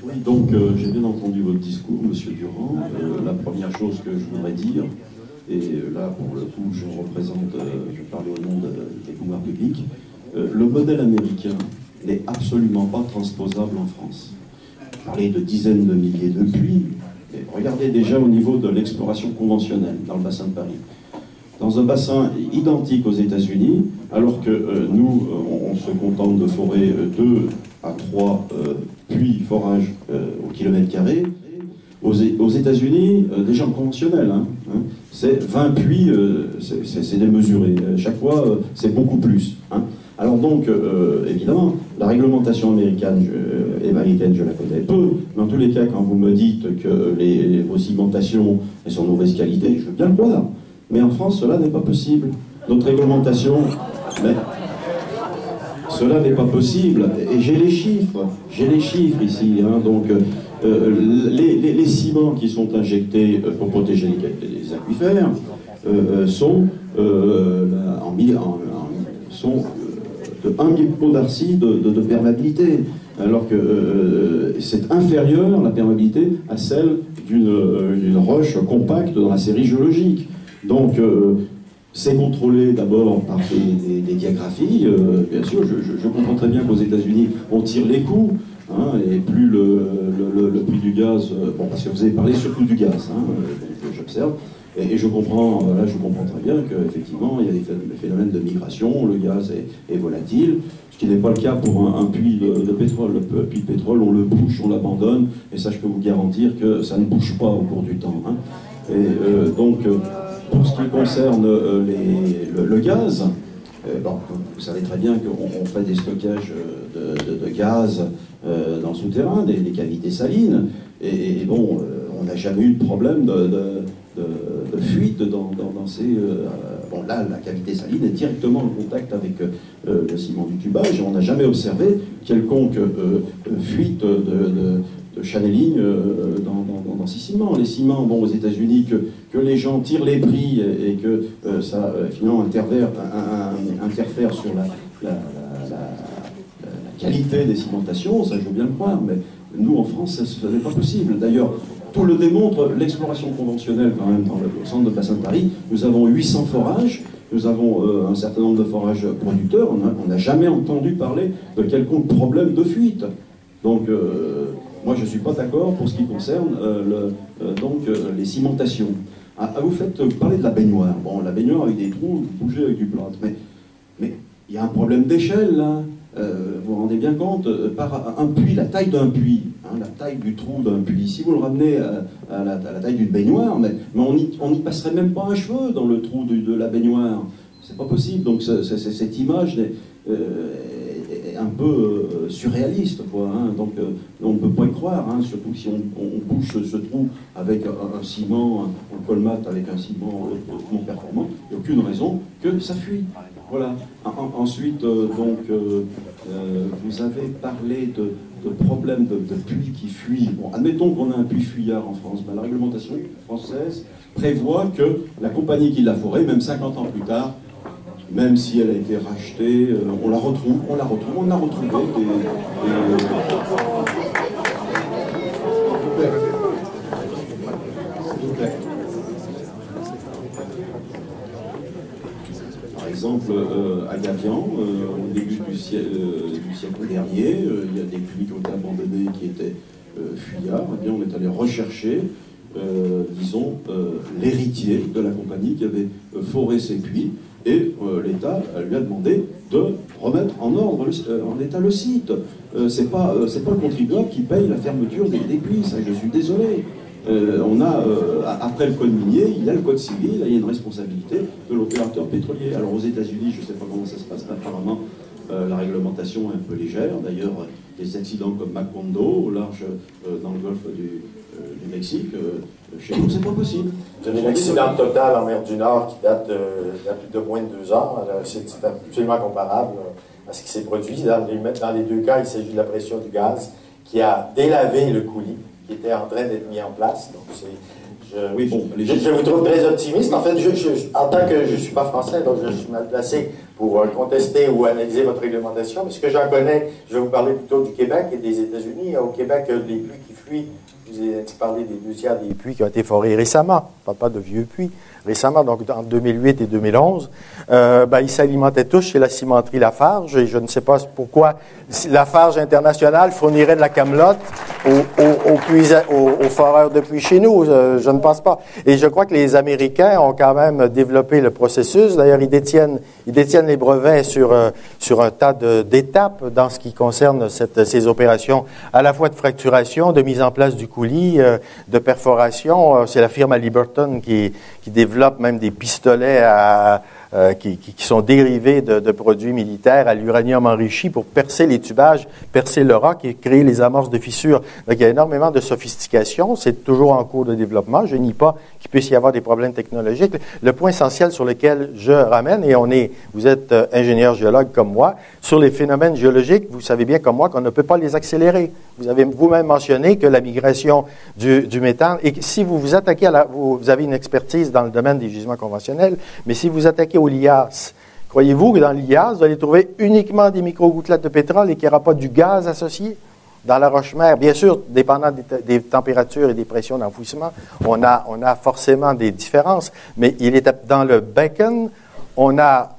Oui, donc j'ai bien entendu votre discours, Monsieur Durand. La première chose que je voudrais dire, et là pour le coup je représente, je parle au nom des pouvoirs publics, le modèle américain n'est absolument pas transposable en France. Vous parlez de dizaines de milliers de puits, et regardez déjà au niveau de l'exploration conventionnelle dans le bassin de Paris. Dans un bassin identique aux États-Unis, alors que nous, on se contente de forer 2 à 3 puits forages au kilomètre carré, aux États-Unis, déjà en conventionnel, c'est 20 puits, c'est démesuré. Chaque fois, c'est beaucoup plus. Alors donc, évidemment, la réglementation américaine, je la connais peu, mais en tous les cas, quand vous me dites que vos cimentations elles sont de mauvaise qualité, je veux bien le croire. Mais en France, cela n'est pas possible. Notre réglementation, cela n'est pas possible. Et j'ai les chiffres ici. Donc, les ciments qui sont injectés pour protéger les aquifères sont de 1 microdarcy de perméabilité, alors que c'est inférieur, la perméabilité, à celle d'une roche compacte dans la série géologique. Donc, c'est contrôlé d'abord par des diagraphies. Bien sûr, je comprends très bien qu'aux États-Unis, on tire les coûts, et plus le prix du gaz, bon, parce que vous avez parlé surtout du gaz, j'observe, et je comprends très bien qu'effectivement, il y a des phénomènes de migration, le gaz est volatile, ce qui n'est pas le cas pour un puits de pétrole. Le puits de pétrole, on le bouche, on l'abandonne, et ça, je peux vous garantir que ça ne bouge pas au cours du temps. Et donc, pour ce qui concerne le gaz, bon, vous savez très bien qu'on fait des stockages de gaz dans le souterrain, des cavités salines, et bon, on n'a jamais eu de problème de fuite dans ces... bon, là, la cavité saline est directement en contact avec le ciment du tubage, et on n'a jamais observé quelconque fuite de channeling dans ces ciments. Les ciments, bon, aux États-Unis, que les gens tirent les prix et que ça, finalement, interfère sur la qualité des cimentations, ça, je veux bien le croire, mais nous, en France, ça n'est pas possible. D'ailleurs, tout le démontre, l'exploration conventionnelle, quand même, dans le centre de bassin de Paris, nous avons 800 forages, nous avons un certain nombre de forages producteurs, on n'a jamais entendu parler de quelconque problème de fuite. Donc, moi, je ne suis pas d'accord pour ce qui concerne les cimentations. Vous parlez de la baignoire. Bon, la baignoire avec des trous, vous bougez avec du plâtre. Mais il y a un problème d'échelle, là. Vous vous rendez bien compte, par un puits, la taille d'un puits, la taille du trou d'un puits, si vous le ramenez à la taille d'une baignoire, mais on n'y passerait même pas un cheveu dans le trou de la baignoire. C'est pas possible. Donc cette image est un peu surréaliste, quoi. Donc on ne peut pas y croire, surtout si on bouche ce trou avec un ciment, on le colmate avec un ciment non performant, il n'y a aucune raison que ça fuit. Voilà. Ensuite, vous avez parlé de problèmes de puits qui fuient. Bon, admettons qu'on a un puits fuyard en France. Ben, la réglementation française prévoit que la compagnie qui l'a foré, même 50 ans plus tard, même si elle a été rachetée, on a retrouvé Par exemple, à Gavian, au début du siècle dernier, il y a des puits qui ont été abandonnés, qui étaient fuyards. Eh bien, on est allé rechercher, disons, l'héritier de la compagnie qui avait foré ces puits, et l'État lui a demandé de remettre en ordre, en état le site. C'est pas le contribuable qui paye la fermeture des puits, ça, je suis désolé. Après le code minier, il y a le code civil, il y a une responsabilité de l'opérateur pétrolier. Alors aux États-Unis, je ne sais pas comment ça se passe, apparemment la réglementation est un peu légère. D'ailleurs, des accidents comme Macondo, au large dans le golfe du Mexique, chez nous, c'est pas possible. Il y a un accident total en mer du Nord qui date de moins de 2 ans. C'est absolument comparable à ce qui s'est produit. Dans les 2 cas, il s'agit de la pression du gaz qui a délavé le coulis qui était en train d'être mis en place. Donc, oui, bon, je vous trouve très optimiste. En fait, en tant que je ne suis pas français, donc je suis mal placé pour contester ou analyser votre réglementation. Mais ce que j'en connais, je vais vous parler plutôt du Québec et des États-Unis. Au Québec, les pluies qui fuient, je vous ai parlé des 2 tiers des puits qui ont été forés récemment. Je ne parle pas de vieux puits. Récemment, donc en 2008 et 2011, ils s'alimentaient tous chez la cimenterie Lafarge, et je ne sais pas pourquoi Lafarge International fournirait de la camelote aux foreurs de puits chez nous. Je ne pense pas. Et je crois que les Américains ont quand même développé le processus. D'ailleurs, ils détiennent les brevets sur un tas d'étapes dans ce qui concerne ces opérations, à la fois de fracturation, de mise en place du coulis, de perforation. C'est la firme Halliburton qui développe même des pistolets qui sont dérivés de produits militaires à l'uranium enrichi pour percer les tubages, percer le roc et créer les amorces de fissures. Donc, il y a énormément de sophistication. C'est toujours en cours de développement. Je nie pas qu'il puisse y avoir des problèmes technologiques. Le point essentiel sur lequel je ramène, et vous êtes ingénieur géologue comme moi, sur les phénomènes géologiques, vous savez bien comme moi qu'on ne peut pas les accélérer. Vous avez vous-même mentionné que la migration du méthane, et si vous vous attaquez vous avez une expertise dans le domaine des gisements conventionnels, mais si vous attaquez au lias, croyez-vous que dans le lias, vous allez trouver uniquement des micro-gouttelettes de pétrole et qu'il n'y aura pas du gaz associé? Dans la roche-mère, bien sûr, dépendant des températures et des pressions d'enfouissement, on a forcément des différences, mais dans le Bacon, on a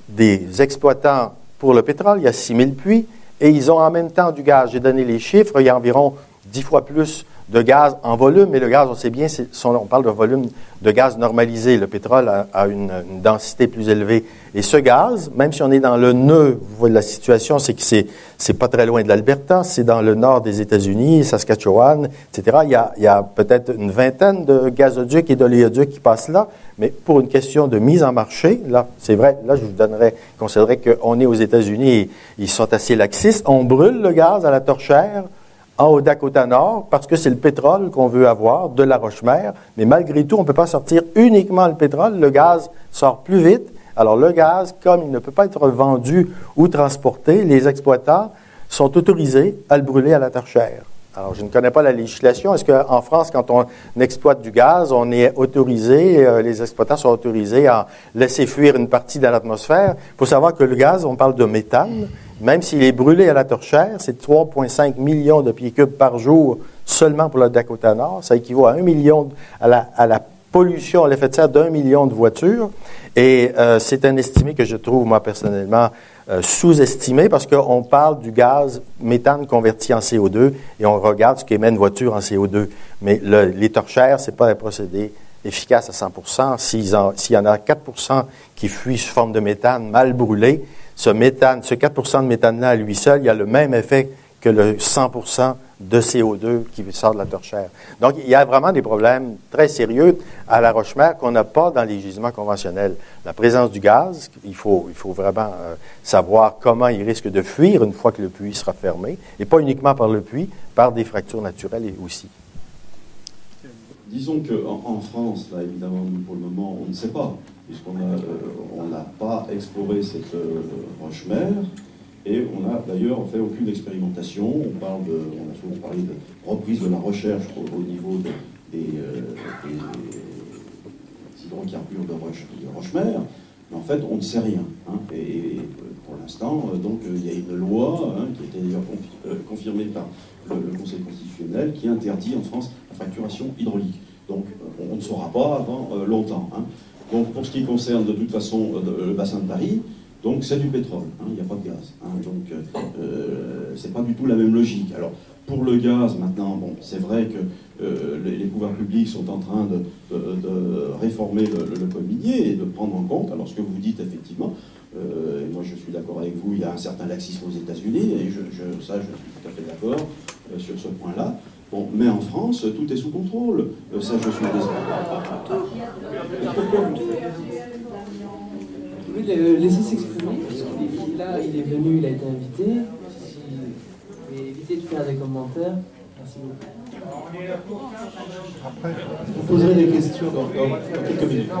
des exploitants pour le pétrole, il y a 6000 puits, et ils ont en même temps du gaz. J'ai donné les chiffres, il y a environ 10 fois plus de gaz en volume, mais le gaz, on sait bien, on parle de volume de gaz normalisé. Le pétrole a une densité plus élevée. Et ce gaz, même si on est dans le nœud, vous voyez la situation, c'est que c'est pas très loin de l'Alberta, c'est dans le nord des États-Unis, Saskatchewan, etc. Il y a peut-être une vingtaine de gazoducs et d'oléoducs qui passent là, mais pour une question de mise en marché, là, c'est vrai, là, je vous considérerais qu'on est aux États-Unis et ils sont assez laxistes. On brûle le gaz à la torchère, au Dakota Nord, parce que c'est le pétrole qu'on veut avoir de la roche-mère, mais malgré tout, on ne peut pas sortir uniquement le pétrole, le gaz sort plus vite. Alors le gaz, comme il ne peut pas être vendu ou transporté, les exploitants sont autorisés à le brûler à la torchère. Alors je ne connais pas la législation. Est-ce qu'en France, quand on exploite du gaz, on est autorisé, les exploitants sont autorisés à laisser fuir une partie de l'atmosphère? Il faut savoir que le gaz, on parle de méthane. Même s'il est brûlé à la torchère, c'est 3,5 millions de pieds cubes par jour seulement pour le Dakota Nord. Ça équivaut à 1 million, à la pollution, à l'effet de serre d'1 million de voitures. Et c'est un estimé que je trouve, moi, personnellement, sous-estimé parce qu'on parle du gaz méthane converti en CO2 et on regarde ce qu'émet une voiture en CO2. Mais les torchères, c'est pas un procédé efficace à 100%. S'il y en a 4% qui fuient sous forme de méthane mal brûlé, ce 4% de méthane-là, à lui seul, il a le même effet que le 100% de CO2 qui sort de la torchère. Donc, il y a vraiment des problèmes très sérieux à la roche-mère qu'on n'a pas dans les gisements conventionnels. La présence du gaz, il faut vraiment savoir comment il risque de fuir une fois que le puits sera fermé, et pas uniquement par le puits, par des fractures naturelles aussi. Disons qu'en France, là, évidemment, pour le moment, on ne sait pas, puisqu'on n'a pas exploré cette roche-mère, et on n'a d'ailleurs fait aucune expérimentation. On a souvent parlé de reprise de la recherche au niveau des hydrocarbures de roche-mère, mais en fait, on ne sait rien. Hein, et pour l'instant, donc, il y a une loi qui a été d'ailleurs confirmée par le Conseil constitutionnel qui interdit en France la fracturation hydraulique. Donc on ne saura pas avant longtemps. Hein. Donc pour ce qui concerne de toute façon le bassin de Paris, donc c'est du pétrole, il n'y a pas de gaz. Hein. Donc c'est pas du tout la même logique. Alors pour le gaz maintenant, bon, c'est vrai que les pouvoirs publics sont en train de réformer le code minier et de prendre en compte, alors ce que vous dites effectivement, et moi je suis d'accord avec vous, il y a un certain laxisme aux États-Unis, et je suis tout à fait d'accord sur ce point-là. Bon, mais en France, tout est sous contrôle. Ça, je suis désolé. Oui, laissez s'exprimer, parce qu'il là, il est venu, il a été invité. Si, évitez de faire des commentaires. Merci beaucoup. Après, vous poserez des questions dans quelques minutes.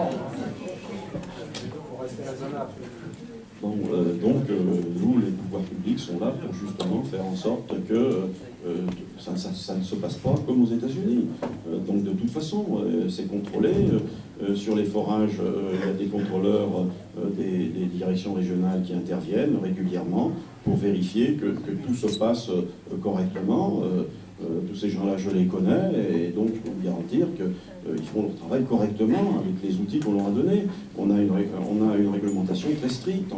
Bon, donc, nous, les pouvoirs publics sont là pour justement faire en sorte que ça ne se passe pas comme aux États-Unis. Donc de toute façon, c'est contrôlé. Sur les forages, il y a des contrôleurs des directions régionales qui interviennent régulièrement pour vérifier que tout se passe correctement. Tous ces gens-là, je les connais, et donc je peux vous garantir qu'ils font leur travail correctement avec les outils qu'on leur a donnés. On a une réglementation très stricte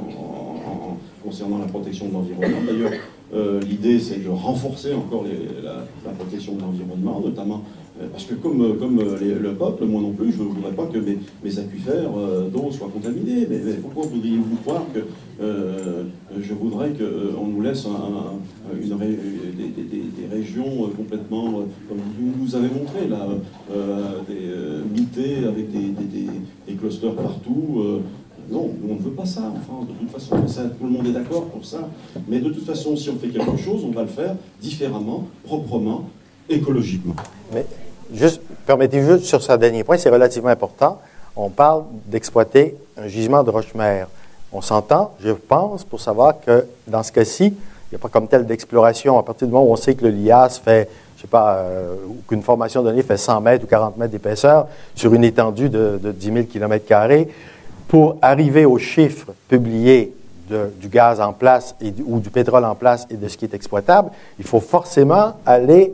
concernant la protection de l'environnement. D'ailleurs, l'idée, c'est de renforcer encore la protection de l'environnement, notamment parce que comme le peuple, moi non plus, je ne voudrais pas que mes aquifères d'eau soient contaminés. Mais pourquoi voudriez-vous croire que je voudrais qu'on nous laisse des régions complètement, comme vous nous avez montré, là, mitées avec des clusters partout. Non, on ne veut pas ça en France, de toute façon. Tout le monde est d'accord pour ça. Mais de toute façon, si on fait quelque chose, on va le faire différemment, proprement, écologiquement. Mais permettez juste sur ce dernier point, c'est relativement important. On parle d'exploiter un gisement de roche-mère. On s'entend, je pense, pour savoir que dans ce cas-ci, il n'y a pas comme tel d'exploration. À partir du moment où on sait que le lias fait, je ne sais pas, ou qu'une formation donnée fait 100 mètres ou 40 mètres d'épaisseur sur une étendue de 10 000 km², pour arriver aux chiffres publiés du gaz en place ou du pétrole en place et de ce qui est exploitable, il faut forcément aller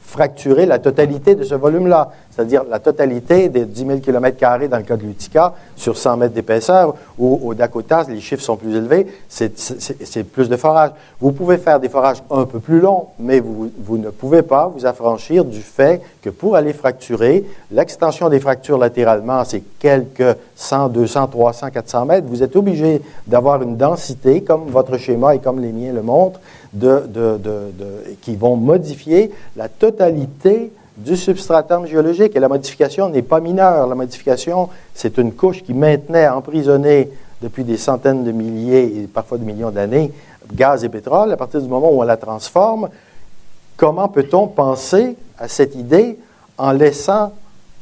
fracturer la totalité de ce volume-là, c'est-à-dire la totalité des 10 000 km² dans le cas de l'Utica, sur 100 mètres d'épaisseur, ou au Dakotas, les chiffres sont plus élevés, c'est plus de forages. Vous pouvez faire des forages un peu plus longs, mais vous ne pouvez pas vous affranchir du fait que pour aller fracturer, l'extension des fractures latéralement, c'est quelques 100, 200, 300, 400 mètres, vous êtes obligé d'avoir une densité, comme votre schéma et comme les miens le montrent, qui vont modifier la totalité du substratum géologique. Et la modification n'est pas mineure. La modification, c'est une couche qui maintenait emprisonnée depuis des centaines de milliers et parfois de millions d'années gaz et pétrole. À partir du moment où on la transforme, comment peut-on penser à cette idée en laissant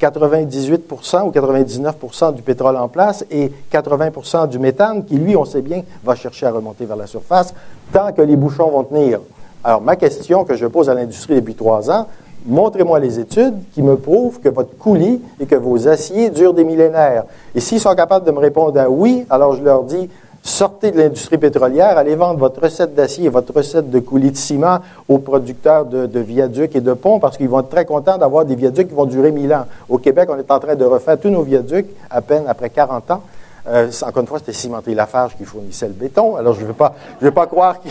98% ou 99% du pétrole en place et 80% du méthane qui, lui, on sait bien, va chercher à remonter vers la surface tant que les bouchons vont tenir. Alors, ma question que je pose à l'industrie depuis 3 ans, montrez-moi les études qui me prouvent que votre coulis et que vos aciers durent des millénaires. Et s'ils sont capables de me répondre à oui, alors je leur dis, sortez de l'industrie pétrolière, allez vendre votre recette d'acier et votre recette de coulis de ciment aux producteurs de viaducs et de ponts parce qu'ils vont être très contents d'avoir des viaducs qui vont durer 1000 ans. Au Québec, on est en train de refaire tous nos viaducs à peine après 40 ans. Encore une fois, c'était Cimenterie Lafarge qui fournissait le béton. Alors, je ne veux pas croire que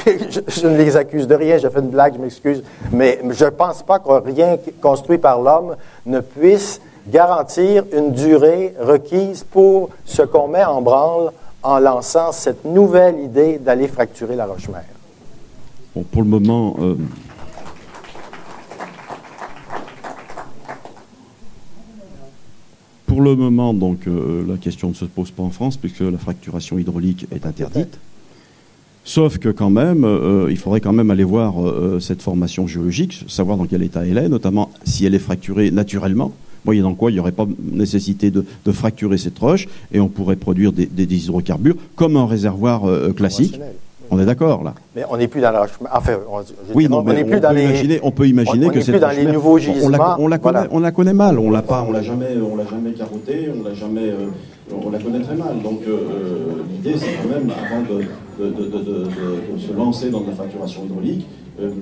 je ne les accuse de rien. J'ai fait une blague, je m'excuse. Mais je ne pense pas que rien construit par l'homme ne puisse garantir une durée requise pour ce qu'on met en branle en lançant cette nouvelle idée d'aller fracturer la roche-mère. Bon, pour le moment... Pour le moment, donc, la question ne se pose pas en France puisque la fracturation hydraulique est interdite. Sauf que quand même, il faudrait quand même aller voir cette formation géologique, savoir dans quel état elle est, notamment si elle est fracturée naturellement, moyennant quoi il n'y aurait pas nécessité de fracturer cette roche et on pourrait produire des hydrocarbures comme un réservoir classique. On est d'accord, là. Mais on n'est plus dans la roche. Enfin, oui, non, on n'est plus dans les. On peut imaginer que c'est. dans les nouveaux gisements. On la connaît mal. On l'a jamais carottée. On la connaît très mal. Donc l'idée, c'est quand même, avant de se lancer dans de la fracturation hydraulique,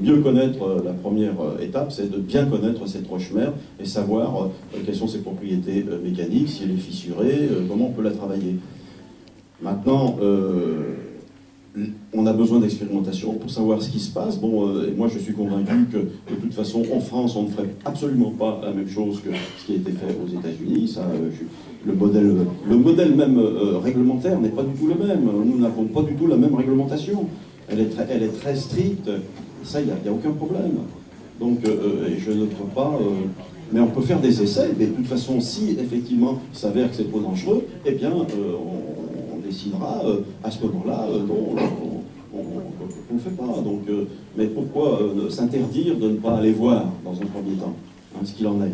mieux connaître la première étape, c'est de bien connaître cette roche-mère et savoir quelles sont ses propriétés mécaniques, si elle est fissurée, comment on peut la travailler. Maintenant. On a besoin d'expérimentation pour savoir ce qui se passe. Bon, et moi je suis convaincu que de toute façon en France on ne ferait absolument pas la même chose que ce qui a été fait aux États-Unis. Ça, le modèle même réglementaire n'est pas du tout le même. Nous n'avons pas du tout la même réglementation. Elle est très stricte. Ça, il n'y a aucun problème. Donc je ne peux pas. Mais on peut faire des essais. Mais de toute façon, si effectivement il s'avère que c'est trop dangereux, eh bien on décidera à ce moment-là, non, on ne le fait pas. Donc, mais pourquoi s'interdire de ne pas aller voir dans un premier temps ce qu'il en est?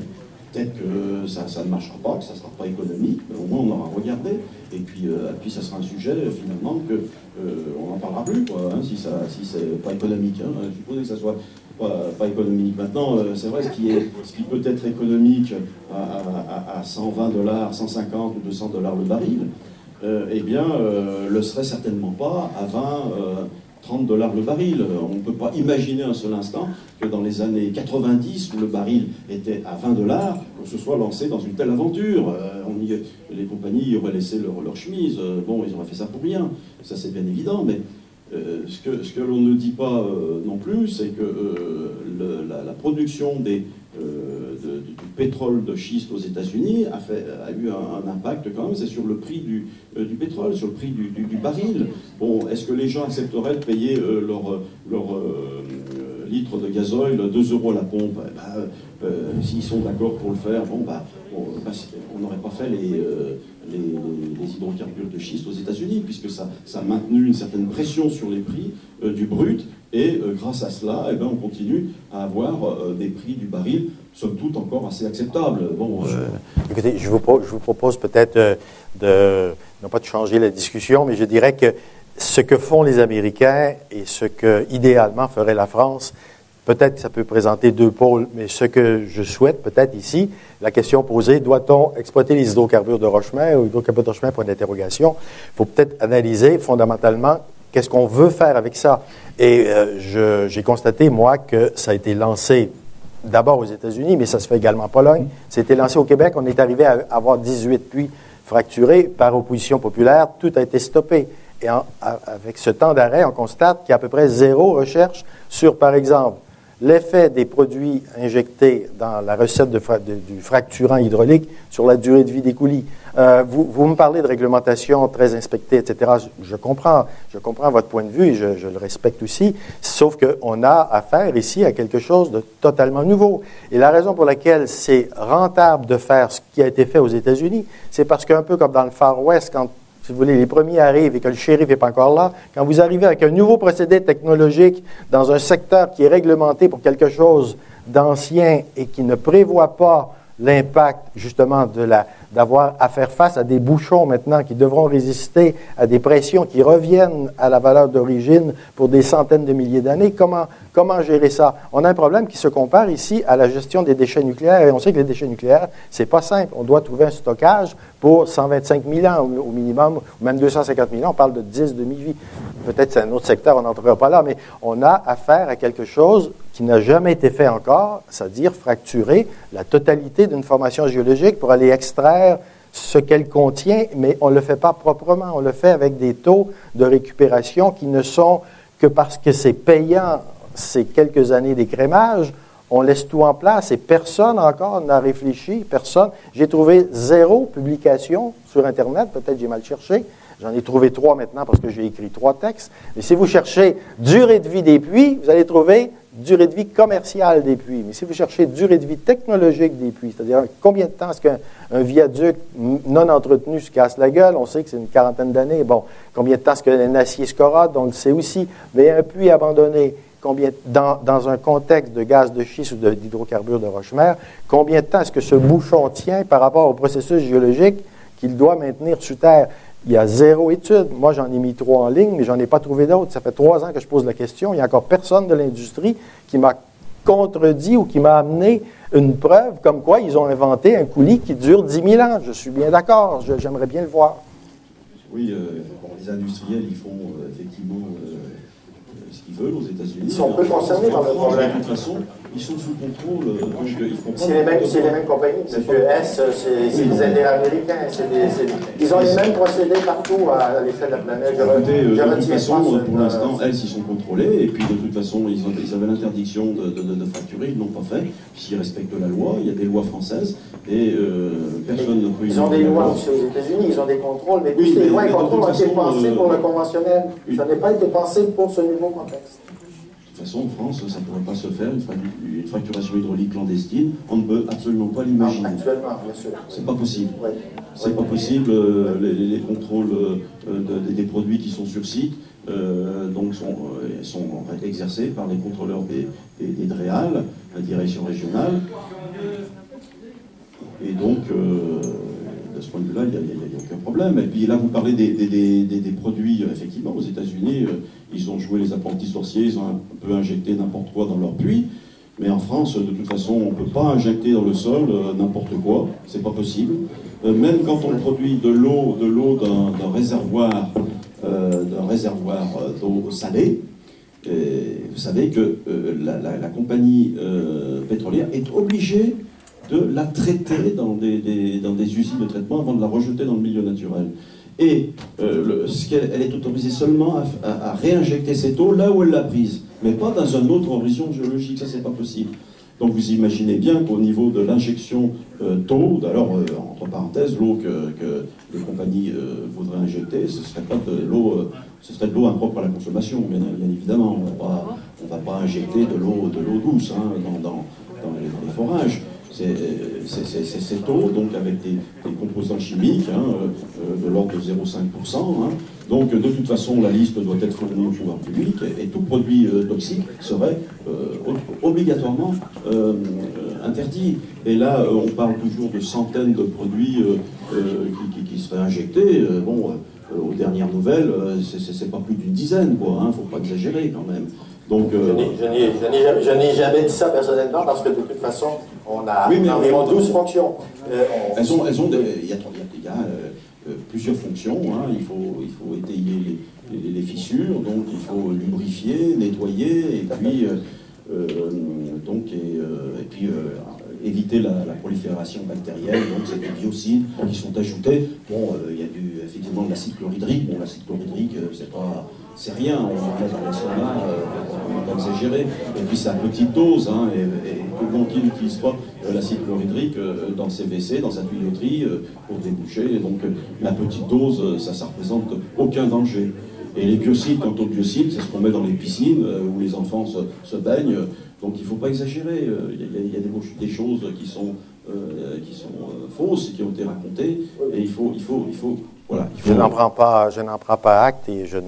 Peut-être que ça ne marchera pas, que ça ne sera pas économique, mais au moins on aura regardé. Et puis ça sera un sujet finalement qu'on n'en parlera plus, quoi, si c'est pas économique. Je suppose que ça soit pas économique. Maintenant, c'est vrai, ce qui peut être économique à 120 $, 150 ou 200 $ le baril, eh bien, le serait certainement pas à 20, 30 $ le baril. On ne peut pas imaginer un seul instant que dans les années 90, où le baril était à 20 $, on se soit lancé dans une telle aventure. Les compagnies auraient laissé leur chemise. Bon, ils auraient fait ça pour rien. Ça, c'est bien évident, mais ce que l'on ne dit pas non plus, c'est que la production du pétrole de schiste aux États-Unis a eu un impact quand même, c'est sur le prix du pétrole, sur le prix du baril. Bon, est-ce que les gens accepteraient de payer leur litre de gasoil 2 € à la pompe? S'ils sont d'accord pour le faire, on n'aurait pas fait les hydrocarbures de schiste aux États-Unis, puisque ça a maintenu une certaine pression sur les prix du brut, et grâce à cela, on continue à avoir des prix du baril, somme toute, encore assez acceptables. Bon, écoutez, je vous propose peut-être non pas de changer la discussion, mais je dirais que ce que font les Américains et ce que, idéalement, ferait la France, peut-être que ça peut présenter deux pôles, mais ce que je souhaite, peut-être ici, la question posée, doit-on exploiter les hydrocarbures de Rochemin ou hydrocarbures de Rochemin, point d'interrogation. Il faut peut-être analyser fondamentalement qu'est-ce qu'on veut faire avec ça. Et j'ai constaté, moi, que ça a été lancé d'abord aux États-Unis, mais ça se fait également en Pologne. C'était lancé au Québec. On est arrivé à avoir 18 puits fracturés par opposition populaire. Tout a été stoppé. Et avec ce temps d'arrêt, on constate qu'il y a à peu près 0 recherche sur, par exemple, l'effet des produits injectés dans la recette du fracturant hydraulique sur la durée de vie des coulis. Vous me parlez de réglementation très inspectée, etc. Je comprends votre point de vue et je le respecte aussi, sauf qu'on a affaire ici à quelque chose de totalement nouveau. Et la raison pour laquelle c'est rentable de faire ce qui a été fait aux États-Unis, c'est parce qu'un peu comme dans le Far West, quand si vous voulez, les premiers arrivent et que le shérif n'est pas encore là, quand vous arrivez avec un nouveau procédé technologique dans un secteur qui est réglementé pour quelque chose d'ancien et qui ne prévoit pas l'impact, justement, d'avoir à faire face à des bouchons maintenant qui devront résister à des pressions qui reviennent à la valeur d'origine pour des centaines de milliers d'années. Comment gérer ça? On a un problème qui se compare ici à la gestion des déchets nucléaires. Et on sait que les déchets nucléaires, c'est pas simple. On doit trouver un stockage pour 125 000 ans au minimum, ou même 250 000 ans. On parle de 10 demi-vies. Peut-être c'est un autre secteur, on n'entrera pas là, mais on a affaire à quelque chose qui n'a jamais été fait encore, c'est-à-dire fracturer la totalité d'une formation géologique pour aller extraire ce qu'elle contient, mais on ne le fait pas proprement. On le fait avec des taux de récupération qui ne sont que parce que c'est payant ces quelques années d'écrémage, on laisse tout en place et personne encore n'a réfléchi, personne. J'ai trouvé 0 publication sur Internet, peut-être j'ai mal cherché. J'en ai trouvé 3 maintenant parce que j'ai écrit 3 textes. Mais si vous cherchez durée de vie des puits, vous allez trouver durée de vie commerciale des puits. Mais si vous cherchez durée de vie technologique des puits, c'est-à-dire combien de temps est-ce qu'un viaduc non entretenu se casse la gueule, on sait que c'est une quarantaine d'années. Bon, combien de temps est-ce qu'un acier se corrode, on le sait aussi. Mais un puits abandonné, dans un contexte de gaz de schiste ou d'hydrocarbures de roche-mer, combien de temps est-ce que ce bouchon tient par rapport au processus géologique qu'il doit maintenir sous terre? Il y a 0 étude. Moi, j'en ai mis 3 en ligne, mais j'en ai pas trouvé d'autres. Ça fait 3 ans que je pose la question. Il n'y a encore personne de l'industrie qui m'a contredit ou qui m'a amené une preuve comme quoi ils ont inventé un coulis qui dure 10 000 ans. Je suis bien d'accord. J'aimerais bien le voir. Oui, les industriels, ils font effectivement ce qu'ils veulent aux États-Unis. Ils sont peu concernés par le problème. De toute façon, ils sont sous contrôle. C'est les mêmes compagnies. Monsieur S, c'est des Américains. Ils ont les mêmes procédés partout à l'échelle de la planète. Écoutez, de toute façon, pour l'instant, elles, ils sont contrôlés. Et puis, de toute façon, ils avaient l'interdiction de fracturer. Ils ne l'ont pas fait. Puisqu'ils respectent la loi. Il y a des lois françaises. Et personne ne peut... Ils ont des lois aussi aux États-Unis. Ils ont des contrôles. Mais oui, les lois et contrôles ont été pensés pour le conventionnel. Ça n'a pas été pensé pour ce nouveau contexte. De toute façon, en France, ça ne pourrait pas se faire, une fracturation hydraulique clandestine. On ne peut absolument pas l'imaginer. Actuellement, bien sûr. C'est pas possible. Oui. C'est pas possible. Les contrôles des produits qui sont sur site donc sont en fait exercés par les contrôleurs des DREAL, la direction régionale. Et donc de ce point de vue-là, il n'y a aucun problème. Et puis là, vous parlez des produits, effectivement, aux États-Unis, ils ont joué les apprentis sorciers, ils ont un peu injecté n'importe quoi dans leur puits. Mais en France, de toute façon, on ne peut pas injecter dans le sol n'importe quoi, c'est pas possible. Même quand on produit de l'eau d'un réservoir d'eau salée, vous savez que la compagnie pétrolière est obligée de la traiter dans des usines de traitement avant de la rejeter dans le milieu naturel. Et elle est autorisée seulement à réinjecter cette eau là où elle l'a prise, mais pas dans un autre horizon géologique, ça c'est pas possible. Donc vous imaginez bien qu'au niveau de l'injection d'eau, alors entre parenthèses, l'eau que les compagnies voudraient injecter, ce serait pas de l'eau, ce serait de l'eau impropre à la consommation, bien évidemment. On va pas injecter de l'eau douce dans les forages. C'est cette eau, donc avec des composants chimiques de l'ordre de 0,5%. Donc de toute façon, la liste doit être fournie au pouvoir public et tout produit toxique serait obligatoirement interdit. Et là, on parle toujours de centaines de produits qui seraient injectés. Aux dernières nouvelles, c'est pas plus d'une dizaine, quoi. Faut pas exagérer quand même. Donc, je n'ai jamais dit ça personnellement parce que de toute façon, on a environ 12 fonctions. Il y a plusieurs fonctions. Il faut étayer les fissures, donc il faut lubrifier, nettoyer, et puis éviter la prolifération bactérienne. Donc c'est des biocides qui sont ajoutés. Il y a effectivement de l'acide chlorhydrique. L'acide chlorhydrique, c'est rien, on en met dans l'estomac, on ne va pas exagérer. Et puis c'est à petite dose, et tout le monde qui n'utilise pas l'acide chlorhydrique dans ses WC, dans sa tuyauterie, pour déboucher. Et donc la petite dose, ça ne représente aucun danger. Et les biocides, quant aux biocides, c'est ce qu'on met dans les piscines où les enfants se baignent. Donc il ne faut pas exagérer. Il y a des choses qui sont fausses, qui ont été racontées. Et il faut voilà, je n'en prends pas acte et je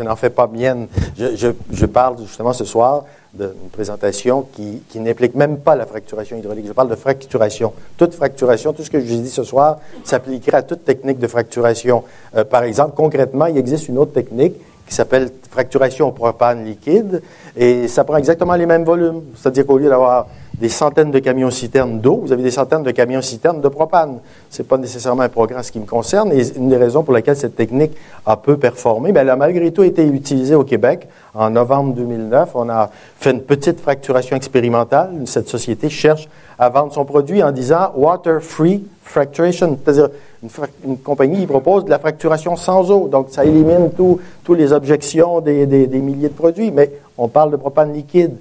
n'en fais pas mienne. Je parle justement ce soir d'une présentation qui n'implique même pas la fracturation hydraulique. Je parle de fracturation. Toute fracturation, tout ce que je dis ce soir s'appliquerait à toute technique de fracturation. Par exemple, concrètement, il existe une autre technique qui s'appelle fracturation au propane liquide et ça prend exactement les mêmes volumes. C'est-à-dire qu'au lieu d'avoir des centaines de camions-citernes d'eau, vous avez des centaines de camions-citernes de propane. Ce n'est pas nécessairement un progrès en ce qui me concerne, et une des raisons pour lesquelles cette technique a peu performé, elle a malgré tout été utilisée au Québec. En novembre 2009, on a fait une petite fracturation expérimentale. Cette société cherche à vendre son produit en disant « water-free fracturation », c'est-à-dire une compagnie qui propose de la fracturation sans eau. Donc, ça élimine toutes les objections des milliers de produits, mais on parle de propane liquide.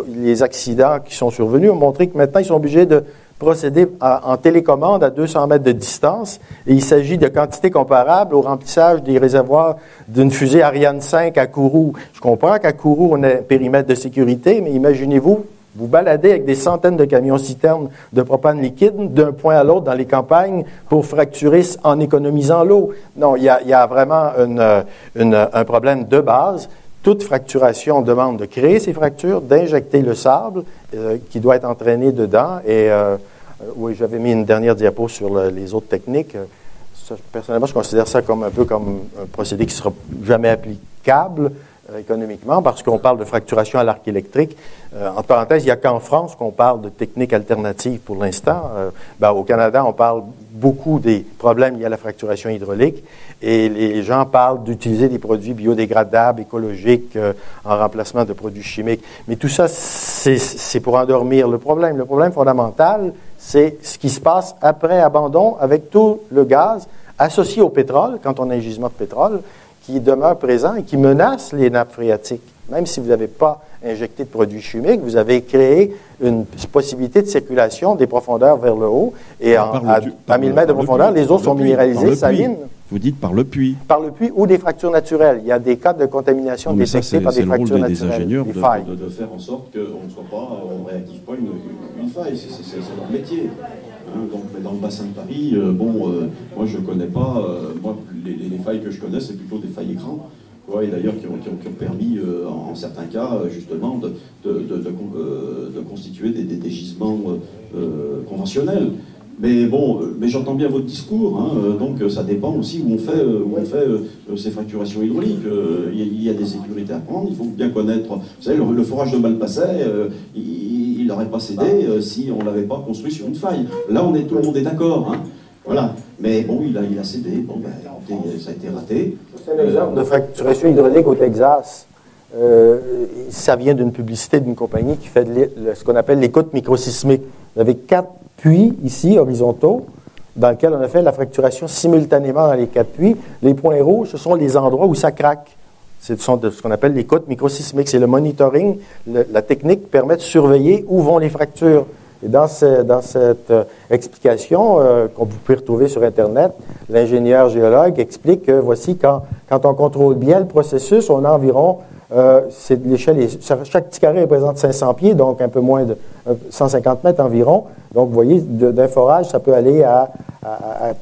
Les accidents qui sont survenus ont montré que maintenant, ils sont obligés de procéder en télécommande à 200 mètres de distance. Et il s'agit de quantités comparables au remplissage des réservoirs d'une fusée Ariane 5 à Kourou. Je comprends qu'à Kourou, on a un périmètre de sécurité, mais imaginez-vous, vous baladez avec des centaines de camions-citernes de propane liquide d'un point à l'autre dans les campagnes pour fracturer en économisant l'eau. Non, il y a vraiment un problème de base. Toute fracturation demande de créer ces fractures, d'injecter le sable qui doit être entraîné dedans. Et oui, j'avais mis une dernière diapo sur les autres techniques. Personnellement, je considère ça comme un peu comme un procédé qui ne sera jamais applicable économiquement parce qu'on parle de fracturation à l'arc électrique. Entre parenthèses, il n'y a qu'en France qu'on parle de techniques alternatives pour l'instant. Au Canada, on parle beaucoup des problèmes liés à la fracturation hydraulique et les gens parlent d'utiliser des produits biodégradables, écologiques, en remplacement de produits chimiques. Mais tout ça, c'est pour endormir le problème. Le problème fondamental, c'est ce qui se passe après abandon avec tout le gaz associé au pétrole, quand on a un gisement de pétrole, qui demeure présent et qui menace les nappes phréatiques. Même si vous n'avez pas injecté de produits chimiques, vous avez créé une possibilité de circulation des profondeurs vers le haut. Et à 1000 mètres de profondeur, les eaux sont minéralisées, salines. Vous dites par le puits. Par le puits ou des fractures naturelles. Il y a des cas de contamination détectés par des fractures naturelles. Des failles. De faire en sorte qu'on ne réactive pas une faille. C'est leur métier. Donc, dans le bassin de Paris, moi je ne connais pas, les failles que je connais, c'est plutôt des failles écrans, et d'ailleurs qui ont permis, en certains cas, justement, de constituer des gisements conventionnels. Mais bon, mais j'entends bien votre discours, hein, donc ça dépend aussi où on fait ces fracturations hydrauliques. Il y a des sécurités à prendre, il faut bien connaître. Vous savez, le forage de Malpasset, il n'aurait pas cédé si on ne l'avait pas construit sur une faille. Là, tout le monde est d'accord, hein, voilà. Mais bon, il a cédé, bon, ben, écoutez, ça a été raté. C'est un exemple de fracturation hydraulique au Texas. Ça vient d'une publicité d'une compagnie qui fait ce qu'on appelle l'écoute microsismique. Vous avez 4 puits ici, horizontaux, dans lesquels on a fait la fracturation simultanément dans les 4 puits. Les points rouges, ce sont les endroits où ça craque. Ce sont ce qu'on appelle l'écoute microsismique. C'est le monitoring. La technique permet de surveiller où vont les fractures. Et dans cette explication qu'on peut retrouver sur Internet, l'ingénieur géologue explique que voici, quand on contrôle bien le processus, on a environ... c'est de l'échelle, chaque petit carré représente 500 pieds, donc un peu moins de 150 mètres environ. Donc, vous voyez, d'un forage, ça peut aller à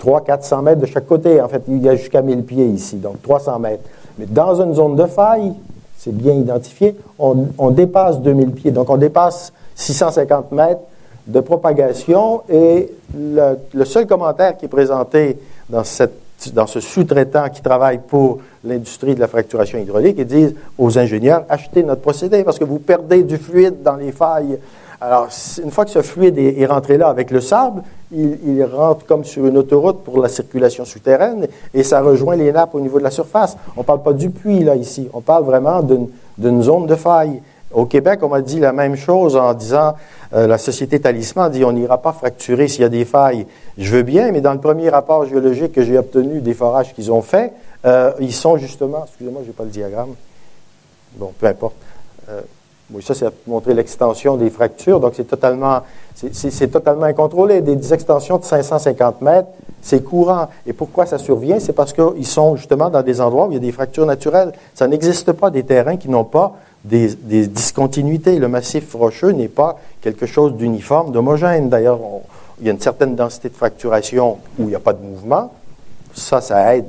300-400 mètres de chaque côté. En fait, il y a jusqu'à 1000 pieds ici, donc 300 mètres. Mais dans une zone de faille, c'est bien identifié, on dépasse 2000 pieds. Donc, on dépasse 650 mètres de propagation. Et le seul commentaire qui est présenté dans ce sous-traitant qui travaille pour l'industrie de la fracturation hydraulique, ils disent aux ingénieurs, achetez notre procédé parce que vous perdez du fluide dans les failles. Alors, une fois que ce fluide est rentré là avec le sable, il rentre comme sur une autoroute pour la circulation souterraine et ça rejoint les nappes au niveau de la surface. On ne parle pas du puits, là, ici. On parle vraiment d'une zone de faille. Au Québec, on m'a dit la même chose en disant, la société Talisman dit, on n'ira pas fracturer s'il y a des failles. Je veux bien, mais dans le premier rapport géologique que j'ai obtenu des forages qu'ils ont fait, ils sont justement, excusez-moi, je n'ai pas le diagramme. Bon, peu importe. Oui, ça, c'est pour montrer l'extension des fractures. Donc, c'est totalement incontrôlé. Des extensions de 550 mètres, c'est courant. Et pourquoi ça survient? C'est parce qu'ils sont justement dans des endroits où il y a des fractures naturelles. Ça n'existe pas des terrains qui n'ont pas des discontinuités. Le massif rocheux n'est pas quelque chose d'uniforme, d'homogène. D'ailleurs, il y a une certaine densité de fracturation où il n'y a pas de mouvement. Ça aide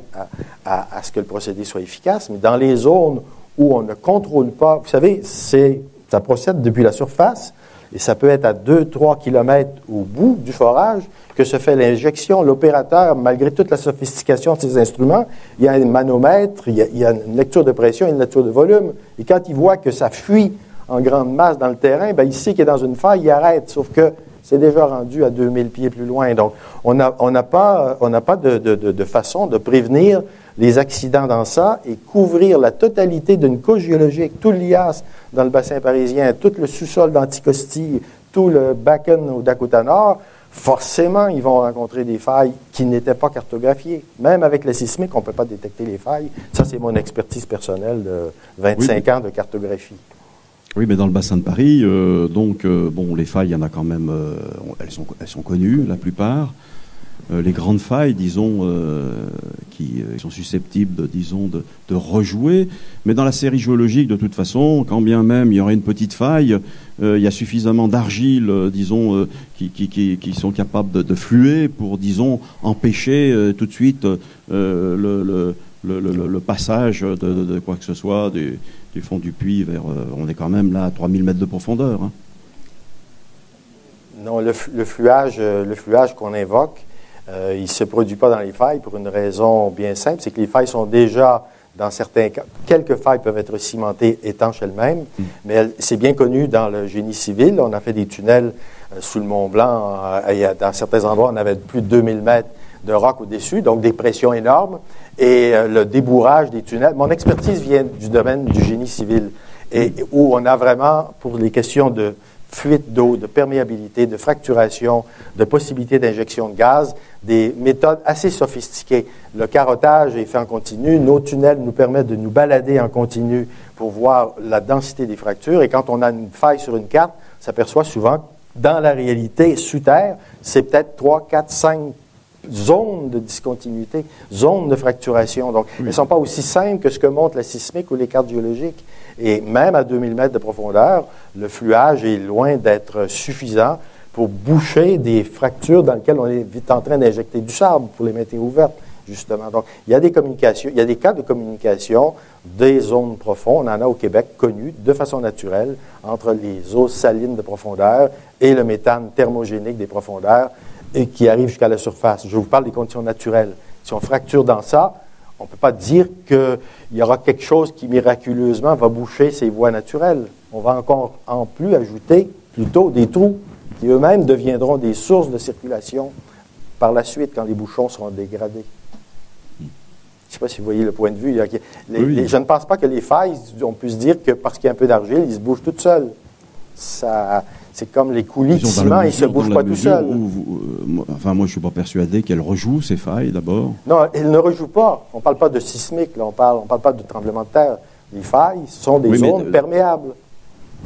à ce que le procédé soit efficace. Mais dans les zones où on ne contrôle pas, vous savez, ça procède depuis la surface et ça peut être à 2-3 km au bout du forage que se fait l'injection. L'opérateur, malgré toute la sophistication de ses instruments, il y a un manomètre, il y a une lecture de pression et une lecture de volume. Et quand il voit que ça fuit en grande masse dans le terrain, bien, il sait qu'il est dans une faille, il arrête. Sauf que c'est déjà rendu à 2000 pieds plus loin. Donc, on n'a pas de façon de prévenir les accidents dans ça et couvrir la totalité d'une couche géologique, tout l'IAS dans le bassin parisien, tout le sous-sol d'Anticosti, tout le Bakken au Dakota Nord, forcément, ils vont rencontrer des failles qui n'étaient pas cartographiées. Même avec le sismique, on ne peut pas détecter les failles. Ça, c'est mon expertise personnelle de 25 ans de cartographie. Oui, mais dans le bassin de Paris, bon, les failles, il y en a quand même, elles sont connues, la plupart. Les grandes failles, disons, qui sont susceptibles, disons, de rejouer. Mais dans la série géologique, de toute façon, quand bien même il y aurait une petite faille, il y a suffisamment d'argile, disons, qui sont capables de fluer pour, disons, empêcher tout de suite le passage de quoi que ce soit du fond du puits vers... on est quand même là à 3000 mètres de profondeur. Hein. Non, le fluage qu'on invoque, il ne se produit pas dans les failles pour une raison bien simple, c'est que les failles sont déjà, dans certains cas, quelques failles peuvent être cimentées étanches elles-mêmes, mais c'est bien connu dans le génie civil. On a fait des tunnels sous le Mont Blanc, dans certains endroits, on avait plus de 2000 mètres de roc au-dessus, donc des pressions énormes, et le débourrage des tunnels. Mon expertise vient du domaine du génie civil, et où on a vraiment, pour les questions de fuite d'eau, de perméabilité, de fracturation, de possibilité d'injection de gaz, des méthodes assez sophistiquées. Le carottage est fait en continu. Nos tunnels nous permettent de nous balader en continu pour voir la densité des fractures. Et quand on a une faille sur une carte, on s'aperçoit souvent, dans la réalité, sous terre, c'est peut-être 3, 4, 5 zones de discontinuité, zones de fracturation. Donc, elles ne sont pas aussi simples que ce que montre la sismique ou les cartes géologiques. Et même à 2000 mètres de profondeur, le fluage est loin d'être suffisant pour boucher des fractures dans lesquelles on est vite en train d'injecter du sable pour les maintenir ouvertes, justement. Donc, il y a des communications, il y a des cas de communication des zones profondes. On en a au Québec connues de façon naturelle entre les eaux salines de profondeur et le méthane thermogénique des profondeurs. et qui arrive jusqu'à la surface. Je vous parle des conditions naturelles. Si on fracture dans ça, on ne peut pas dire qu'il y aura quelque chose qui miraculeusement va boucher ces voies naturelles. On va encore en plus ajouter plutôt des trous qui eux-mêmes deviendront des sources de circulation par la suite quand les bouchons seront dégradés. Je ne sais pas si vous voyez le point de vue. Je ne pense pas que les failles, on puisse dire que parce qu'il y a un peu d'argile, ils se bougent toutes seules. C'est comme les coulis de ciment, ils ne se bougent pas tout seuls. Moi, je ne suis pas persuadé qu'elles rejouent ces failles, d'abord. Non, elles ne rejouent pas. On ne parle pas de sismique, là. On parle pas de tremblement de terre. Les failles sont des zones perméables.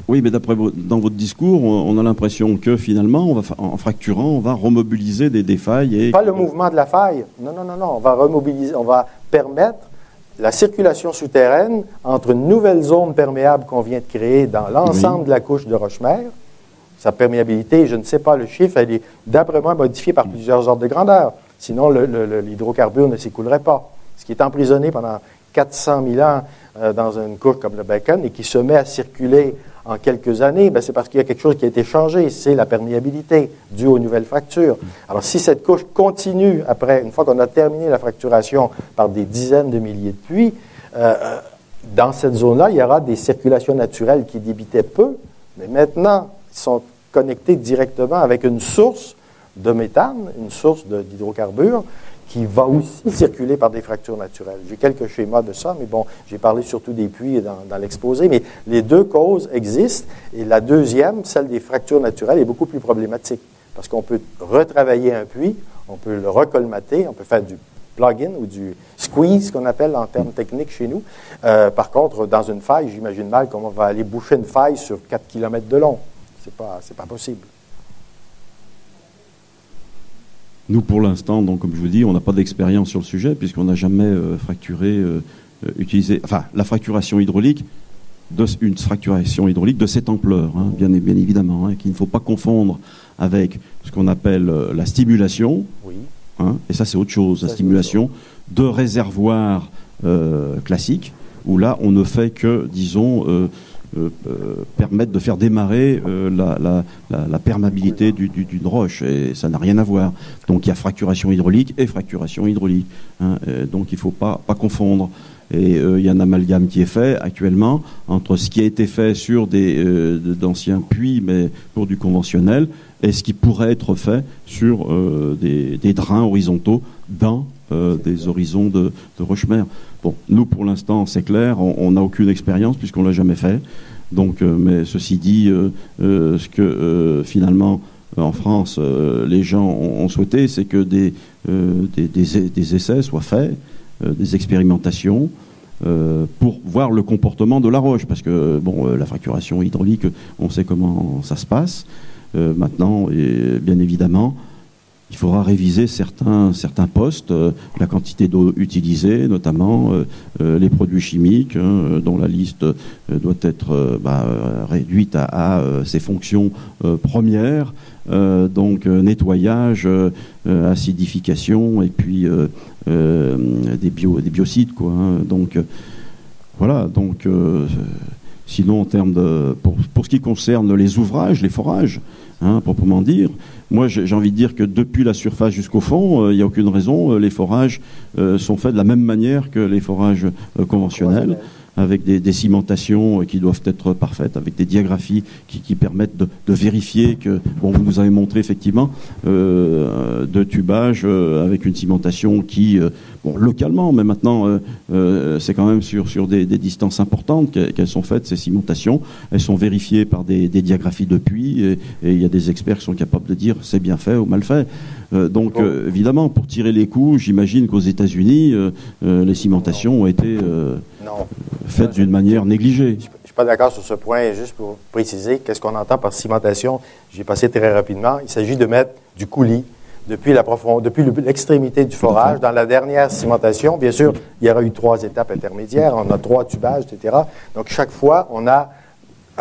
Oui, mais dans votre discours, on a l'impression que finalement, en fracturant, on va remobiliser des failles. Pas le mouvement de la faille. Non. On va remobiliser, on va permettre la circulation souterraine entre une nouvelle zone perméable qu'on vient de créer dans l'ensemble de la couche de roche-mère. Sa perméabilité, je ne sais pas le chiffre, elle est d'après moi modifiée par plusieurs ordres de grandeur. Sinon, l'hydrocarbure ne s'écoulerait pas. Ce qui est emprisonné pendant 400 000 ans dans une couche comme le bacon et qui se met à circuler en quelques années, c'est parce qu'il y a quelque chose qui a été changé, c'est la perméabilité due aux nouvelles fractures. Alors, si cette couche continue après, une fois qu'on a terminé la fracturation par des dizaines de milliers de puits, dans cette zone-là, il y aura des circulations naturelles qui débitaient peu, mais maintenant, ils sont connectés directement avec une source de méthane, une source d'hydrocarbures, qui va aussi circuler par des fractures naturelles. J'ai quelques schémas de ça, mais bon, j'ai parlé surtout des puits dans l'exposé, mais les deux causes existent, et la deuxième, celle des fractures naturelles, est beaucoup plus problématique, parce qu'on peut retravailler un puits, on peut le recolmater, on peut faire du plug-in ou du squeeze, qu'on appelle en termes techniques chez nous. Par contre, dans une faille, j'imagine mal comment on va aller boucher une faille sur 4 km de long. C'est pas possible. Nous, pour l'instant, donc, comme je vous dis, on n'a pas d'expérience sur le sujet, puisqu'on n'a jamais fracturé, utilisé... Enfin, la fracturation hydraulique, une fracturation hydraulique de cette ampleur, bien évidemment, qu'il ne faut pas confondre avec ce qu'on appelle la stimulation. Oui. Et ça, c'est autre chose, la stimulation de réservoirs classiques, où là, on ne fait que, disons... permettre de faire démarrer la perméabilité d'une roche, et ça n'a rien à voir. Donc il y a fracturation hydraulique et fracturation hydraulique, donc il ne faut pas confondre. Et il y a un amalgame qui est fait actuellement entre ce qui a été fait sur d'anciens puits, mais pour du conventionnel, et ce qui pourrait être fait sur des drains horizontaux dans des horizons de roche-mère. Bon, nous, pour l'instant, c'est clair, on n'a aucune expérience puisqu'on ne l'a jamais fait. Donc, mais ceci dit, ce que finalement, en France, les gens ont souhaité, c'est que des essais soient faits, des expérimentations, pour voir le comportement de la roche. Parce que, la fracturation hydraulique, on sait comment ça se passe. Maintenant, et bien évidemment, il faudra réviser certains postes, la quantité d'eau utilisée, notamment les produits chimiques, dont la liste doit être réduite à ses fonctions premières, donc nettoyage, acidification, et puis des biocides, quoi. Donc voilà. Donc sinon, en termes pour ce qui concerne les ouvrages, les forages, proprement dire. Moi, j'ai envie de dire que depuis la surface jusqu'au fond, il n'y a aucune raison. Les forages sont faits de la même manière que les forages conventionnels, avec des cimentations qui doivent être parfaites, avec des diagraphies qui permettent de vérifier que, vous nous avez montré effectivement, de tubage avec une cimentation qui, localement, mais maintenant, c'est quand même sur des distances importantes qu'elles sont faites, ces cimentations. Elles sont vérifiées par des diagraphies de puits, et il y a des experts qui sont capables de dire c'est bien fait ou mal fait. Donc, évidemment, pour tirer les coups, j'imagine qu'aux États-Unis, les cimentations ont été faites d'une manière négligée. Je ne suis pas d'accord sur ce point. Juste pour préciser, qu'est-ce qu'on entend par cimentation? J'ai passé très rapidement. Il s'agit de mettre du coulis depuis l'extrémité du forage. Dans la dernière cimentation, bien sûr, il y aura eu 3 étapes intermédiaires. On a 3 tubages, etc. Donc, chaque fois, on a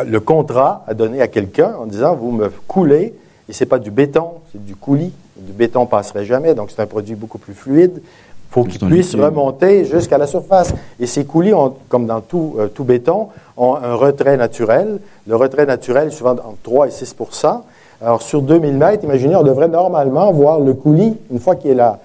le contrat à donner à quelqu'un en disant, vous me coulez, et ce n'est pas du béton, c'est du coulis. Du béton ne passerait jamais, donc c'est un produit beaucoup plus fluide. Il faut qu'ils puissent remonter jusqu'à la surface. Et ces coulis, comme dans tout béton, ont un retrait naturel. Le retrait naturel est souvent entre 3 et 6 %. Alors, sur 2000 mètres, imaginez, on devrait normalement voir le coulis, une fois qu'il a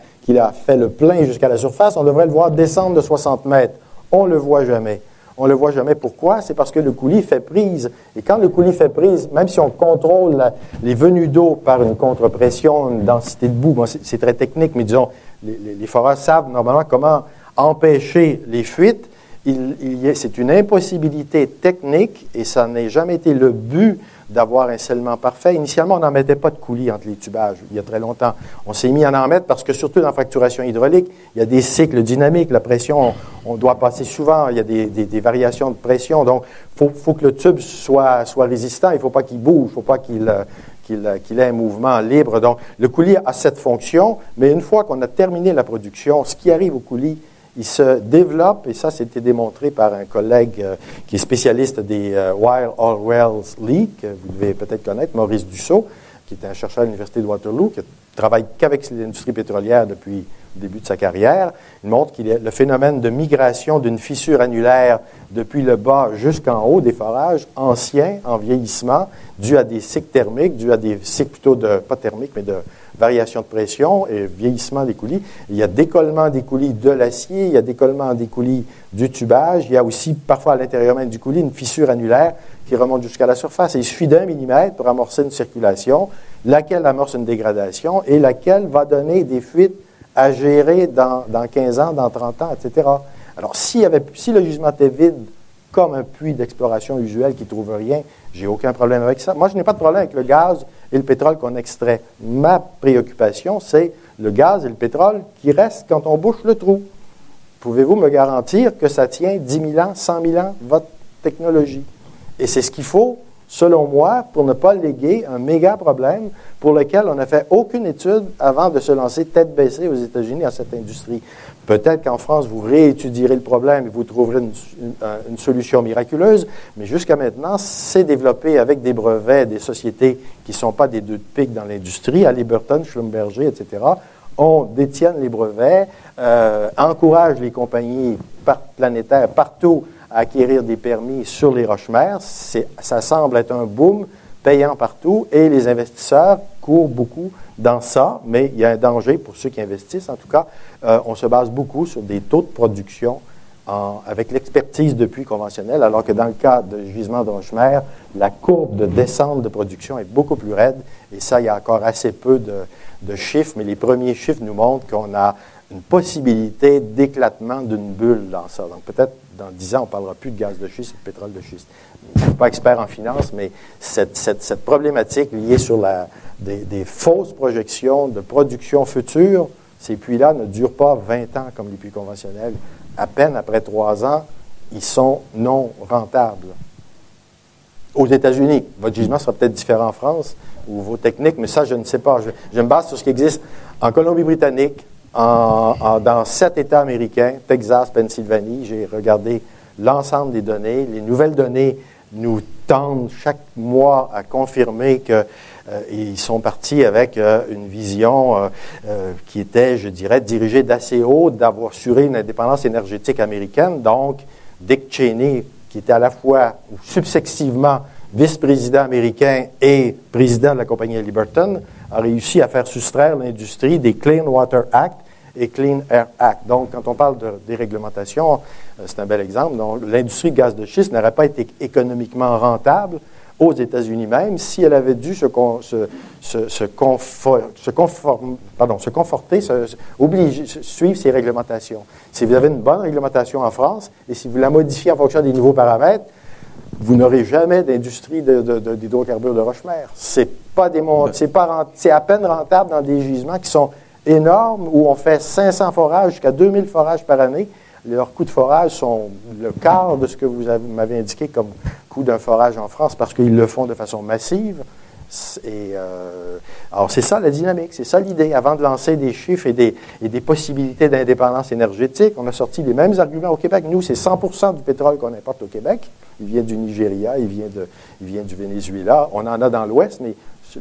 fait le plein jusqu'à la surface, on devrait le voir descendre de 60 mètres. On ne le voit jamais. On ne le voit jamais. Pourquoi? C'est parce que le coulis fait prise. Et quand le coulis fait prise, même si on contrôle les venues d'eau par une contre-pression, une densité de boue, bon, c'est très technique, mais disons, les foreurs savent normalement comment empêcher les fuites. C'est une impossibilité technique et ça n'a jamais été le but d'avoir un scellement parfait. Initialement, on n'en mettait pas de coulis entre les tubages, il y a très longtemps. On s'est mis à en mettre parce que, surtout dans la fracturation hydraulique, il y a des cycles dynamiques. La pression, on doit passer souvent, il y a des variations de pression. Donc, il faut que le tube soit résistant, il ne faut pas qu'il bouge, il ne faut pas qu'il ait un mouvement libre. Donc, le coulis a cette fonction, mais une fois qu'on a terminé la production, ce qui arrive au coulis, il se développe, et ça, c'était démontré par un collègue qui est spécialiste des Wild Oil Wells Leak, que vous devez peut-être connaître, Maurice Dussault, qui est un chercheur à l'Université de Waterloo, qui travaille qu'avec l'industrie pétrolière depuis le début de sa carrière. Il montre qu'il y a le phénomène de migration d'une fissure annulaire depuis le bas jusqu'en haut des forages anciens, en vieillissement, dû à des cycles thermiques, dû à des cycles plutôt pas thermiques, mais de variation de pression et vieillissement des coulis. Il y a décollement des coulis de l'acier, il y a décollement des coulis du tubage, il y a aussi parfois à l'intérieur même du coulis une fissure annulaire qui remonte jusqu'à la surface. Et il suffit d'1 millimètre pour amorcer une circulation, laquelle amorce une dégradation et laquelle va donner des fuites à gérer dans 15 ans, dans 30 ans, etc. Alors, si le gisement était vide, comme un puits d'exploration usuel qui ne trouve rien, j'ai aucun problème avec ça. Moi, je n'ai pas de problème avec le gaz et le pétrole qu'on extrait. Ma préoccupation, c'est le gaz et le pétrole qui restent quand on bouche le trou. Pouvez-vous me garantir que ça tient 10 000 ans, 100 000 ans, votre technologie? Et c'est ce qu'il faut, selon moi, pour ne pas léguer un méga problème pour lequel on n'a fait aucune étude avant de se lancer tête baissée aux États-Unis dans cette industrie. Peut-être qu'en France, vous réétudierez le problème et vous trouverez une solution miraculeuse, mais jusqu'à maintenant, c'est développé avec des brevets, des sociétés qui ne sont pas des deux de pique dans l'industrie, Halliburton, Schlumberger, etc. On détient les brevets, encourage les compagnies planétaires partout à acquérir des permis sur les roches-mères. Ça semble être un boom payant partout et les investisseurs courent beaucoup dans ça, mais il y a un danger pour ceux qui investissent. En tout cas, on se base beaucoup sur des taux de production avec l'expertise de puits conventionnels, alors que dans le cas de gisement de roche-mère, la courbe de descente de production est beaucoup plus raide. Et ça, il y a encore assez peu de chiffres, mais les premiers chiffres nous montrent qu'on a une possibilité d'éclatement d'une bulle dans ça. Donc peut-être dans 10 ans, on ne parlera plus de gaz de schiste et de pétrole de schiste. Je ne suis pas expert en finance, mais cette problématique liée sur des fausses projections de production future, ces puits-là ne durent pas 20 ans comme les puits conventionnels. À peine après 3 ans, ils sont non rentables. Aux États-Unis, votre gisement sera peut-être différent en France, ou vos techniques, mais ça, je ne sais pas. Je me base sur ce qui existe en Colombie-Britannique, dans 7 États américains, Texas, Pennsylvanie. J'ai regardé l'ensemble des données. Les nouvelles données nous tendent chaque mois à confirmer qu'ils sont partis avec une vision qui était, je dirais, dirigée d'assez haut, d'avoir assuré une indépendance énergétique américaine. Donc, Dick Cheney, qui était à la fois, ou subsectivement, vice-président américain et président de la compagnie Halliburton, a réussi à faire soustraire l'industrie des Clean Water Act et Clean Air Act. Donc, quand on parle de déréglementation, c'est un bel exemple. Donc, l'industrie de gaz de schiste n'aurait pas été économiquement rentable aux États-Unis même si elle avait dû se conforter, suivre ces réglementations. Si vous avez une bonne réglementation en France et si vous la modifiez en fonction des nouveaux paramètres, vous n'aurez jamais d'industrie d'hydrocarbures de roche-mère. C'est à peine rentable dans des gisements qui sont énormes, où on fait 500 forages jusqu'à 2000 forages par année. Leurs coûts de forage sont le quart de ce que vous m'avez indiqué comme coût d'un forage en France, parce qu'ils le font de façon massive. Alors, c'est ça la dynamique, c'est ça l'idée. Avant de lancer des chiffres et des possibilités d'indépendance énergétique, on a sorti les mêmes arguments au Québec. Nous, c'est 100% du pétrole qu'on importe au Québec. Il vient du Nigeria, il vient du Venezuela. On en a dans l'Ouest, mais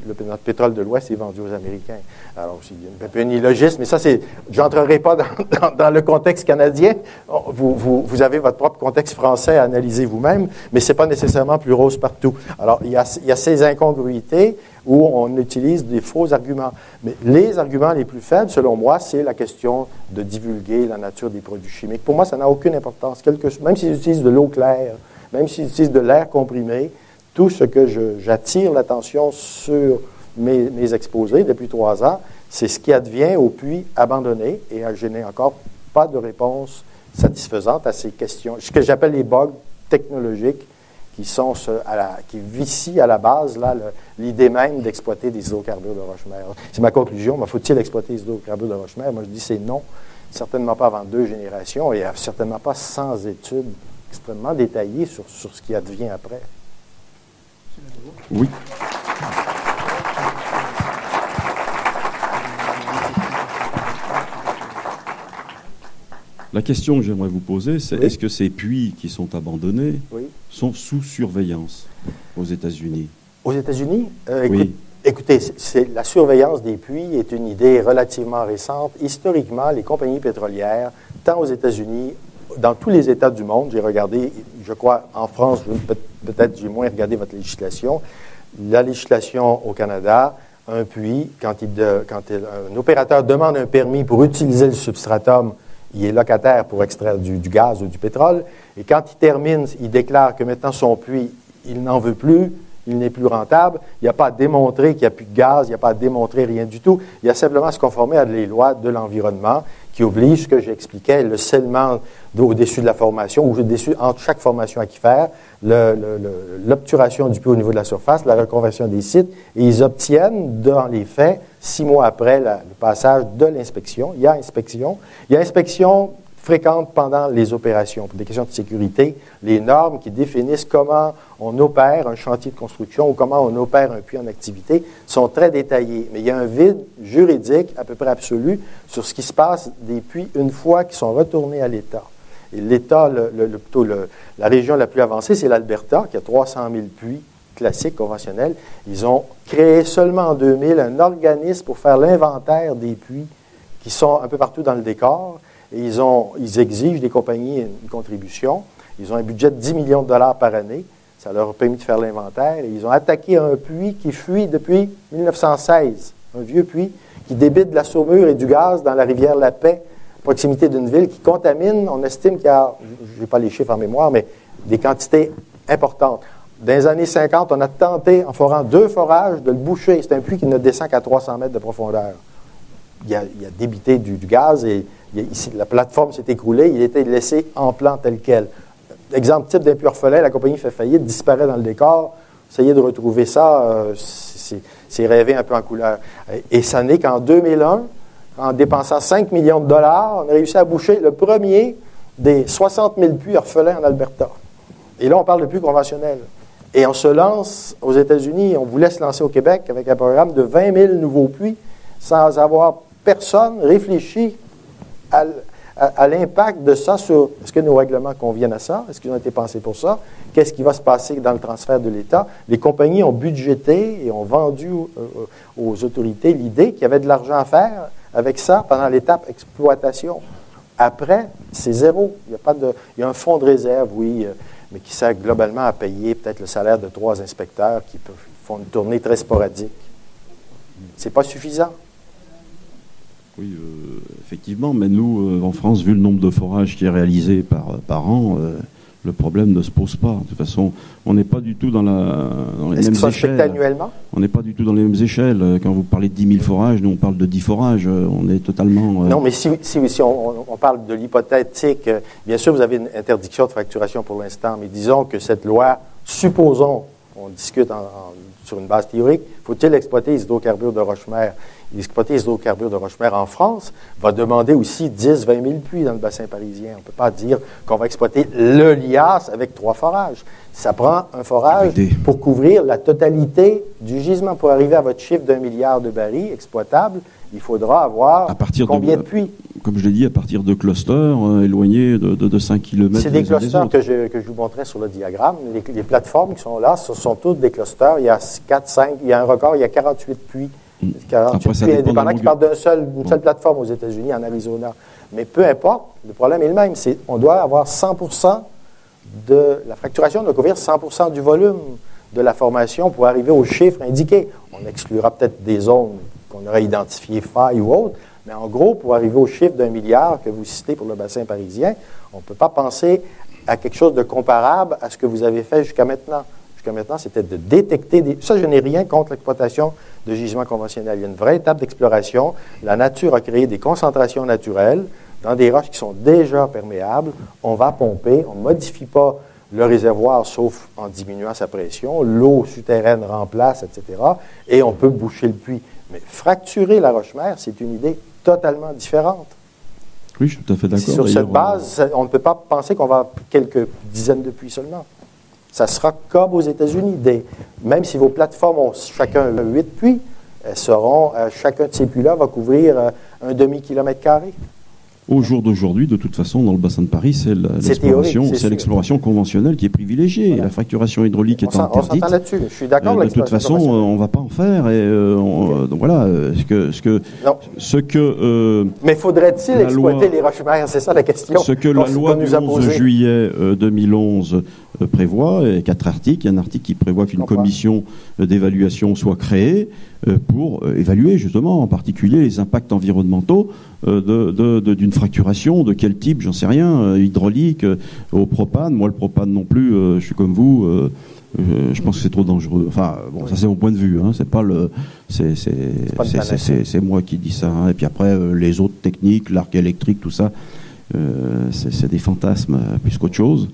notre pétrole de l'Ouest est vendu aux Américains. Alors, c'est un peu un illogisme, mais ça, je n'entrerai pas dans le contexte canadien. Vous avez votre propre contexte français à analyser vous-même, mais ce n'est pas nécessairement plus rose partout. Alors, il y a ces incongruités où on utilise des faux arguments. Mais les arguments les plus faibles, selon moi, c'est la question de divulguer la nature des produits chimiques. Pour moi, ça n'a aucune importance. Même s'ils utilisent de l'eau claire, même s'ils utilisent de l'air comprimé, tout ce que j'attire l'attention sur mes exposés depuis 3 ans, c'est ce qui advient au puits abandonné, et je n'ai encore pas de réponse satisfaisante à ces questions, ce que j'appelle les bugs technologiques qui vicient à la base l'idée même d'exploiter des hydrocarbures de roche-mère. C'est ma conclusion. Mais faut-il exploiter les hydrocarbures de roche-mère? Moi, je dis c'est non. Certainement pas avant 2 générations et certainement pas sans études extrêmement détaillées sur ce qui advient après. Oui. La question que j'aimerais vous poser, c'est est-ce que ces puits qui sont abandonnés sont sous surveillance aux États-Unis? Aux États-Unis? Oui. Écoutez, la surveillance des puits est une idée relativement récente. Historiquement, les compagnies pétrolières, tant aux États-Unis, dans tous les États du monde, j'ai regardé, je crois, en France, peut-être j'ai moins regardé votre législation. La législation au Canada, un puits, quand un opérateur demande un permis pour utiliser le substratum, il est locataire pour extraire du gaz ou du pétrole, et quand il termine, il déclare que maintenant son puits, il n'en veut plus, il n'est plus rentable, il n'y a pas à démontrer qu'il n'y a plus de gaz, il n'y a pas à démontrer rien du tout, il y a simplement à se conformer à les lois de l'environnement qui obligent, ce que j'expliquais, le scellement au-dessus de la formation, ou au-dessus, entre chaque formation aquifère, l'obturation du puits au niveau de la surface, la reconversion des sites, et ils obtiennent, dans les faits, 6 mois après le passage de l'inspection, il y a inspection fréquente pendant les opérations. Pour des questions de sécurité, les normes qui définissent comment on opère un chantier de construction ou comment on opère un puits en activité sont très détaillées. Mais il y a un vide juridique à peu près absolu sur ce qui se passe des puits une fois qu'ils sont retournés à l'État. Et l'État, la région la plus avancée, c'est l'Alberta, qui a 300 000 puits classiques, conventionnels. Ils ont créé seulement en 2000 un organisme pour faire l'inventaire des puits qui sont un peu partout dans le décor. Et ils exigent des compagnies une contribution. Ils ont un budget de 10 millions de dollars par année. Ça leur a permis de faire l'inventaire. Et ils ont attaqué un puits qui fuit depuis 1916, un vieux puits qui débite de la saumure et du gaz dans la rivière La Paix, à proximité d'une ville qui contamine, on estime qu'il y a, je n'ai pas les chiffres en mémoire, mais des quantités importantes. Dans les années 50, on a tenté, en forant 2 forages, de le boucher. C'est un puits qui ne descend qu'à 300 mètres de profondeur. Il a débité du gaz et ici, la plateforme s'est écroulée, il était laissé en plan tel quel. Exemple type d'un puits orphelin, la compagnie fait faillite, disparaît dans le décor. Essayez de retrouver ça, c'est rêver un peu en couleur. Et ça n'est qu'en 2001, en dépensant 5 millions de dollars, on a réussi à boucher le premier des 60 000 puits orphelins en Alberta. Et là, on parle de puits conventionnels. Et on se lance aux États-Unis, on voulait se lancer au Québec avec un programme de 20 000 nouveaux puits sans avoir personne réfléchi à l'impact de ça sur est-ce que nos règlements conviennent à ça? Est-ce qu'ils ont été pensés pour ça? Qu'est-ce qui va se passer dans le transfert de l'État? Les compagnies ont budgété et ont vendu aux autorités l'idée qu'il y avait de l'argent à faire avec ça pendant l'étape exploitation. Après, c'est zéro. Il y a un fonds de réserve, oui, mais qui sert globalement à payer peut-être le salaire de 3 inspecteurs qui font une tournée très sporadique. C'est pas suffisant. Oui, effectivement, mais nous, en France, vu le nombre de forages qui est réalisé par an, le problème ne se pose pas. De toute façon, on n'est pas du tout dans les mêmes échelles. Est-ce que ça se fait annuellement? On n'est pas du tout dans les mêmes échelles. Quand vous parlez de 10 000 forages, nous, on parle de 10 forages. On est totalement... Non, mais si on parle de l'hypothétique, bien sûr, vous avez une interdiction de fracturation pour l'instant, mais disons que cette loi, supposons, on discute sur une base théorique, faut-il exploiter les hydrocarbures de roche-mère? Exploiter les hydrocarbures de roche-mère en France va demander aussi 10-20 000 puits dans le bassin parisien. On ne peut pas dire qu'on va exploiter le lias avec 3 forages. Ça prend un forage pour couvrir la totalité du gisement. Pour arriver à votre chiffre d'1 milliard de barils exploitables, il faudra avoir combien de puits? comme je l'ai dit, à partir de clusters éloignés de 5 km. C'est des clusters que je vous montrais sur le diagramme. Les plateformes qui sont là, ce sont toutes des clusters. Il y a 4, 5, il y a un record, il y a 48 puits. 48 Après, ça puits dépend indépendants qui partent d'une seule plateforme aux États-Unis, en Arizona. Mais peu importe, le problème est le même. On doit avoir 100% de la fracturation, doit couvrir 100% du volume de la formation pour arriver aux chiffres indiqués. On exclura peut-être des zones qu'on aurait identifiées failles ou autres, mais en gros, pour arriver au chiffre d'1 milliard que vous citez pour le bassin parisien, on ne peut pas penser à quelque chose de comparable à ce que vous avez fait jusqu'à maintenant. Jusqu'à maintenant, c'était de détecter des... Ça, je n'ai rien contre l'exploitation de gisements conventionnels. Il y a une vraie étape d'exploration. La nature a créé des concentrations naturelles dans des roches qui sont déjà perméables. On va pomper, on ne modifie pas le réservoir, sauf en diminuant sa pression. L'eau souterraine remplace, etc. Et on peut boucher le puits. Mais fracturer la roche-mère, c'est une idée totalement différente. Oui, je suis tout à fait d'accord. Sur cette base, on ne peut pas penser qu'on va avoir quelques dizaines de puits seulement. Ça sera comme aux États-Unis. Même si vos plateformes ont chacun 8 puits, elles seront, chacun de ces puits-là va couvrir un demi-kilomètre carré. Au jour d'aujourd'hui, de toute façon, dans le bassin de Paris, c'est l'exploration conventionnelle qui est privilégiée. Voilà. La fracturation hydraulique est interdite. On s'entend là-dessus. Je suis d'accord. De toute façon, on ne va pas en faire. Et donc voilà, mais faudrait-il exploiter les roches-mères? C'est ça la question. Ce que la loi du 11 juillet 2011 prévoit, et 4 articles. Il y a un article qui prévoit qu'une commission d'évaluation soit créée pour évaluer justement en particulier les impacts environnementaux d'une fracturation, de quel type, j'en sais rien, hydraulique, au propane. Moi, le propane non plus, je suis comme vous, je pense que c'est trop dangereux. Enfin, bon, ça c'est mon point de vue, hein, c'est pas le... C'est moi qui dis ça. Hein. Et puis après, les autres techniques, l'arc électrique, tout ça, c'est des fantasmes plus qu'autre chose.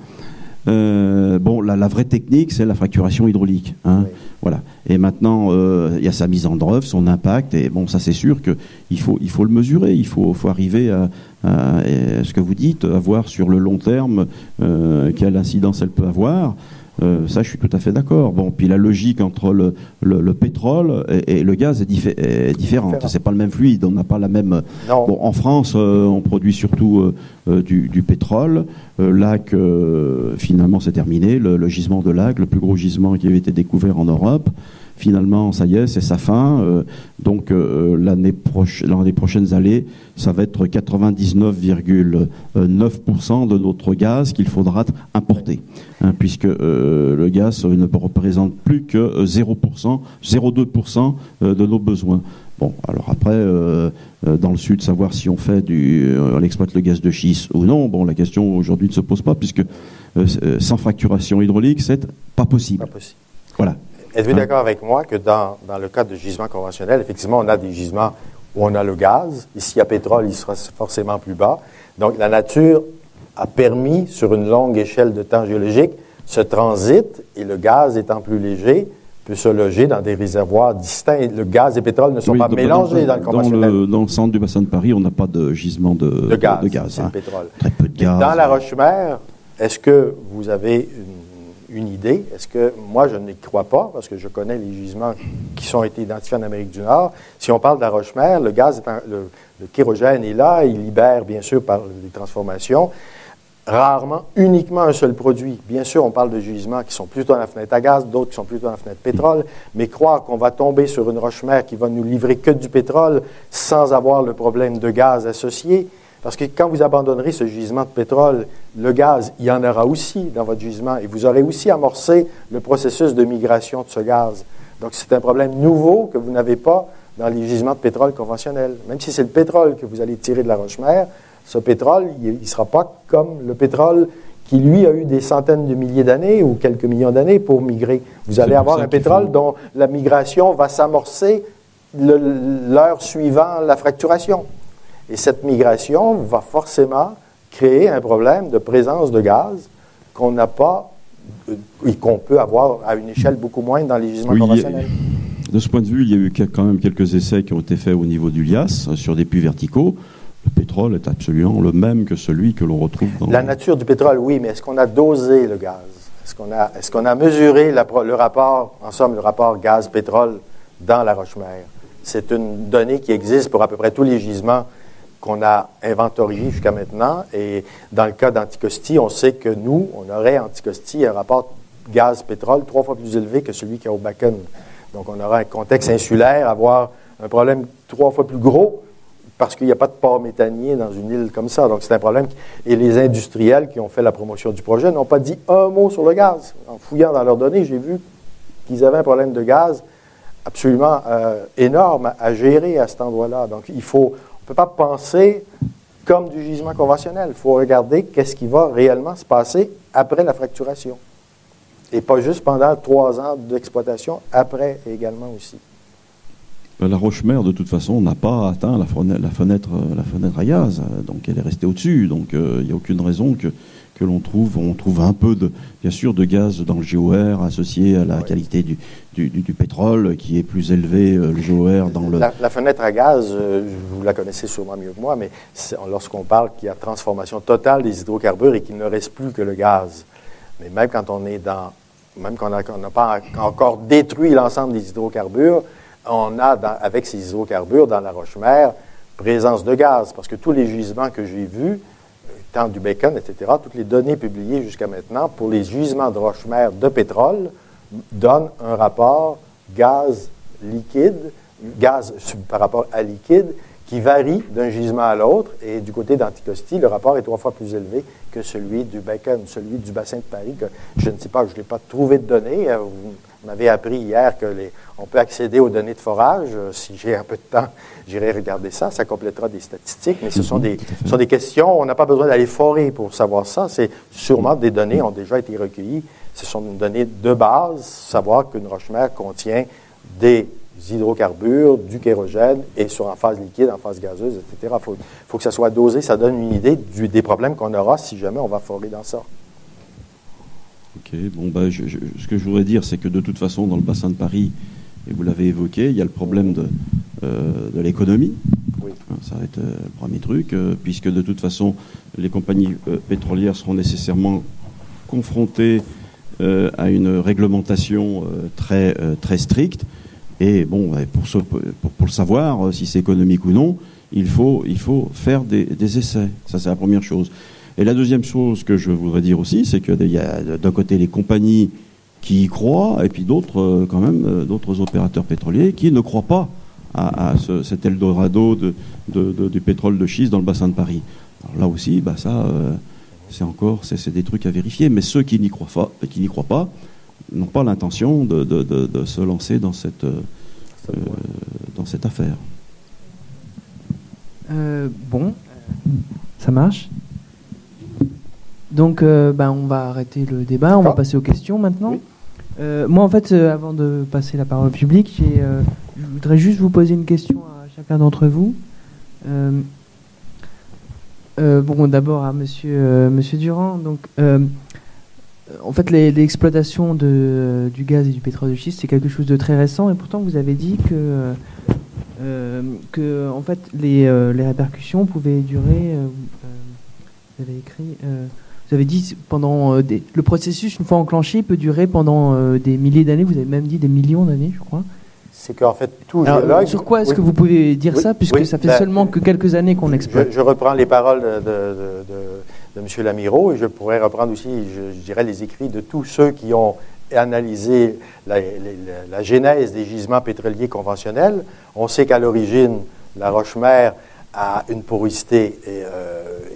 Bon, la vraie technique, c'est la fracturation hydraulique. Hein, oui. Voilà. Et maintenant, il y a sa mise en œuvre, son impact, et bon, ça c'est sûr qu'il faut le mesurer, il faut arriver à ce que vous dites, à voir sur le long terme quelle incidence elle peut avoir. Ça, je suis tout à fait d'accord. Bon, puis la logique entre le pétrole et le gaz est différente. C'est pas le même fluide. On n'a pas la même. Non. Bon, en France, on produit surtout du pétrole. Lac, finalement, c'est terminé. Le gisement de Lac, le plus gros gisement qui avait été découvert en Europe. Finalement, ça y est, c'est sa fin. Donc, l'année prochaines années, ça va être 99,9% de notre gaz qu'il faudra importer, hein, puisque le gaz ne représente plus que 0,2% de nos besoins. Bon, alors après, dans le sud, savoir si on exploite le gaz de schiste ou non, bon, la question aujourd'hui ne se pose pas, puisque sans fracturation hydraulique, c'est pas possible. Pas possible. Voilà. Êtes-vous d'accord avec moi que dans le cas de gisements conventionnels, effectivement, on a des gisements où on a le gaz. Ici, il y a pétrole, il sera forcément plus bas. Donc, la nature a permis, sur une longue échelle de temps géologique, ce transit, et le gaz étant plus léger, peut se loger dans des réservoirs distincts. Le gaz et le pétrole ne sont pas mélangés dans le conventionnel. Dans le centre du bassin de Paris, on n'a pas de gisement de gaz. C'est le pétrole. Très peu de gaz. Dans la roche-mère, est-ce que vous avez une idée? Est-ce que, moi, je n'y crois pas, parce que je connais les gisements qui ont été identifiés en Amérique du Nord. Si on parle de la roche-mère, le gaz, le kérogène est là, il libère, bien sûr, par les transformations, rarement, uniquement un seul produit. Bien sûr, on parle de gisements qui sont plutôt dans la fenêtre à gaz, d'autres qui sont plutôt dans la fenêtre pétrole, mais croire qu'on va tomber sur une roche-mère qui va nous livrer que du pétrole sans avoir le problème de gaz associé, parce que quand vous abandonnerez ce gisement de pétrole, le gaz, il y en aura aussi dans votre gisement, et vous aurez aussi amorcé le processus de migration de ce gaz. Donc, c'est un problème nouveau que vous n'avez pas dans les gisements de pétrole conventionnels. Même si c'est le pétrole que vous allez tirer de la roche-mère, ce pétrole, il ne sera pas comme le pétrole qui, lui, a eu des centaines de milliers d'années ou quelques millions d'années pour migrer. Vous allez avoir un pétrole dont la migration va s'amorcer l'heure suivant la fracturation. Et cette migration va forcément créer un problème de présence de gaz qu'on n'a pas et qu'on peut avoir à une échelle beaucoup moindre dans les gisements conventionnels. De ce point de vue, il y a eu quand même quelques essais qui ont été faits au niveau du lias sur des puits verticaux. Le pétrole est absolument le même que celui que l'on retrouve dans... La nature du pétrole, oui, mais est-ce qu'on a dosé le gaz? Est-ce qu'on a mesuré le rapport, en somme, le rapport gaz-pétrole dans la roche-mère? C'est une donnée qui existe pour à peu près tous les gisements qu'on a inventorié jusqu'à maintenant. Et dans le cas d'Anticosti, on sait que nous, on aurait à Anticosti un rapport gaz-pétrole 3 fois plus élevé que celui qu'il y a au Bakken. Donc, on aura un contexte insulaire, avoir un problème 3 fois plus gros parce qu'il n'y a pas de port méthanier dans une île comme ça. Donc, c'est un problème. Et les industriels qui ont fait la promotion du projet n'ont pas dit un mot sur le gaz. En fouillant dans leurs données, j'ai vu qu'ils avaient un problème de gaz absolument énorme à gérer à cet endroit-là. Donc, on ne peut pas penser comme du gisement conventionnel. Il faut regarder qu'est-ce qui va réellement se passer après la fracturation. Et pas juste pendant 3 ans d'exploitation, après également aussi. La Roche-Mère, de toute façon, n'a pas atteint la fenêtre à gaz, donc elle est restée au-dessus. Donc il n'y a aucune raison que on trouve un peu bien sûr de gaz dans le GOR associé à la qualité du pétrole qui est plus élevé, le GOR dans le... La fenêtre à gaz, vous la connaissez sûrement mieux que moi, mais lorsqu'on parle qu'il y a transformation totale des hydrocarbures et qu'il ne reste plus que le gaz. Mais même quand on est même qu'on n'a pas encore détruit l'ensemble des hydrocarbures, on a, avec ces hydrocarbures, dans la Roche-Mère, présence de gaz. Parce que tous les gisements que j'ai vus, tant du Bakken, etc., toutes les données publiées jusqu'à maintenant, pour les gisements de Roche-Mère de pétrole, donnent un rapport gaz liquide, gaz par rapport à liquide, qui varie d'un gisement à l'autre. Et du côté d'Anticosti, le rapport est 3 fois plus élevé que celui du Bakken, celui du bassin de Paris, que je ne sais pas, je n'ai pas trouvé de données. Vous m'avez appris hier qu'on peut accéder aux données de forage. Si j'ai un peu de temps, j'irai regarder ça. Ça complétera des statistiques, mais ce sont des questions. On n'a pas besoin d'aller forer pour savoir ça. C'est sûrement des données ont déjà été recueillies. Ce sont des données de base, savoir qu'une roche-mère contient des hydrocarbures, du kérogène, et en phase liquide, en phase gazeuse, etc. Il faut que ça soit dosé. Ça donne une idée des problèmes qu'on aura si jamais on va forer dans ça. Ok, bon, ce que je voudrais dire, c'est que de toute façon, dans le bassin de Paris, et vous l'avez évoqué, il y a le problème de l'économie. Oui. Ça va être le premier truc, puisque de toute façon, les compagnies pétrolières seront nécessairement confrontées à une réglementation très stricte. Et bon, pour le savoir, si c'est économique ou non, il faut faire des essais. Ça, c'est la première chose. Et la deuxième chose que je voudrais dire aussi, c'est qu'il y a d'un côté les compagnies qui y croient, et puis d'autres, quand même, d'autres opérateurs pétroliers qui ne croient pas à cet Eldorado du pétrole de schiste dans le bassin de Paris. Alors là aussi, c'est des trucs à vérifier. Mais ceux qui n'y croient pas, n'ont pas l'intention de se lancer dans cette affaire. Bon, ça marche. Donc, on va arrêter le débat. On va passer aux questions maintenant. Oui. Moi, en fait, avant de passer la parole au public, je voudrais juste vous poser une question à chacun d'entre vous. D'abord à Monsieur Durand. Donc, en fait, l'exploitation du gaz et du pétrole de schiste, c'est quelque chose de très récent, et pourtant vous avez dit que en fait, les répercussions pouvaient durer. Vous avez écrit. Vous avez dit pendant le processus, une fois enclenché, peut durer pendant des milliers d'années. Vous avez même dit des millions d'années, je crois. C'est qu'en fait, tout géologue... Sur quoi est-ce que vous pouvez dire ça, puisque ça fait seulement que quelques années qu'on exploite? Je reprends les paroles de M. Lamirault, et je pourrais reprendre aussi, je dirais, les écrits de tous ceux qui ont analysé la genèse des gisements pétroliers conventionnels. On sait qu'à l'origine, la roche-mère a une porosité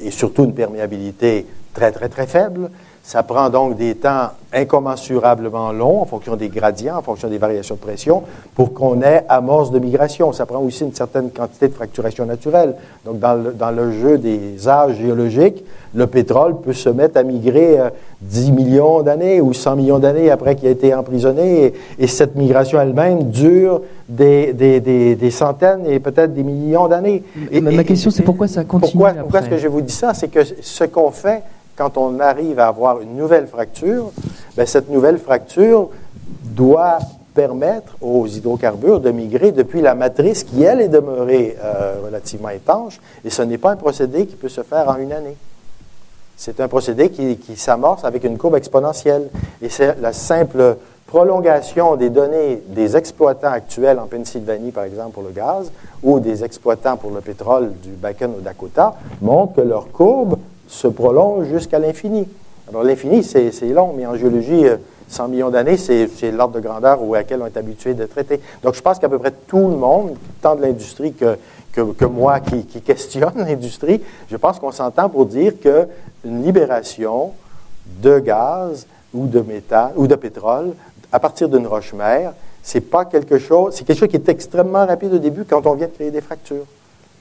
et surtout une perméabilité très, très, très faible. Ça prend donc des temps incommensurablement longs en fonction des gradients, en fonction des variations de pression, pour qu'on ait amorce de migration. Ça prend aussi une certaine quantité de fracturation naturelle. Donc, dans le jeu des âges géologiques, le pétrole peut se mettre à migrer 10 millions d'années ou 100 millions d'années après qu'il a été emprisonné. Et cette migration elle-même dure des centaines et peut-être des millions d'années. Ma question, c'est pourquoi ça continue après? Pourquoi est-ce que je vous dis ça? C'est que ce qu'on fait quand on arrive à avoir une nouvelle fracture, cette nouvelle fracture doit permettre aux hydrocarbures de migrer depuis la matrice qui, elle, est demeurée relativement étanche, et ce n'est pas un procédé qui peut se faire en une année. C'est un procédé qui s'amorce avec une courbe exponentielle. Et c'est la simple prolongation des données des exploitants actuels en Pennsylvanie, par exemple, pour le gaz, ou des exploitants pour le pétrole du Bakken au Dakota, montrent que leur courbe se prolonge jusqu'à l'infini. Alors, l'infini, c'est long, mais en géologie, 100 millions d'années, c'est l'ordre de grandeur auquel on est habitué de traiter. Donc, je pense qu'à peu près tout le monde, tant de l'industrie que moi qui questionne l'industrie, je pense qu'on s'entend pour dire qu'une libération de gaz ou de méthane ou de pétrole à partir d'une roche-mère, c'est quelque chose qui est extrêmement rapide au début quand on vient de créer des fractures.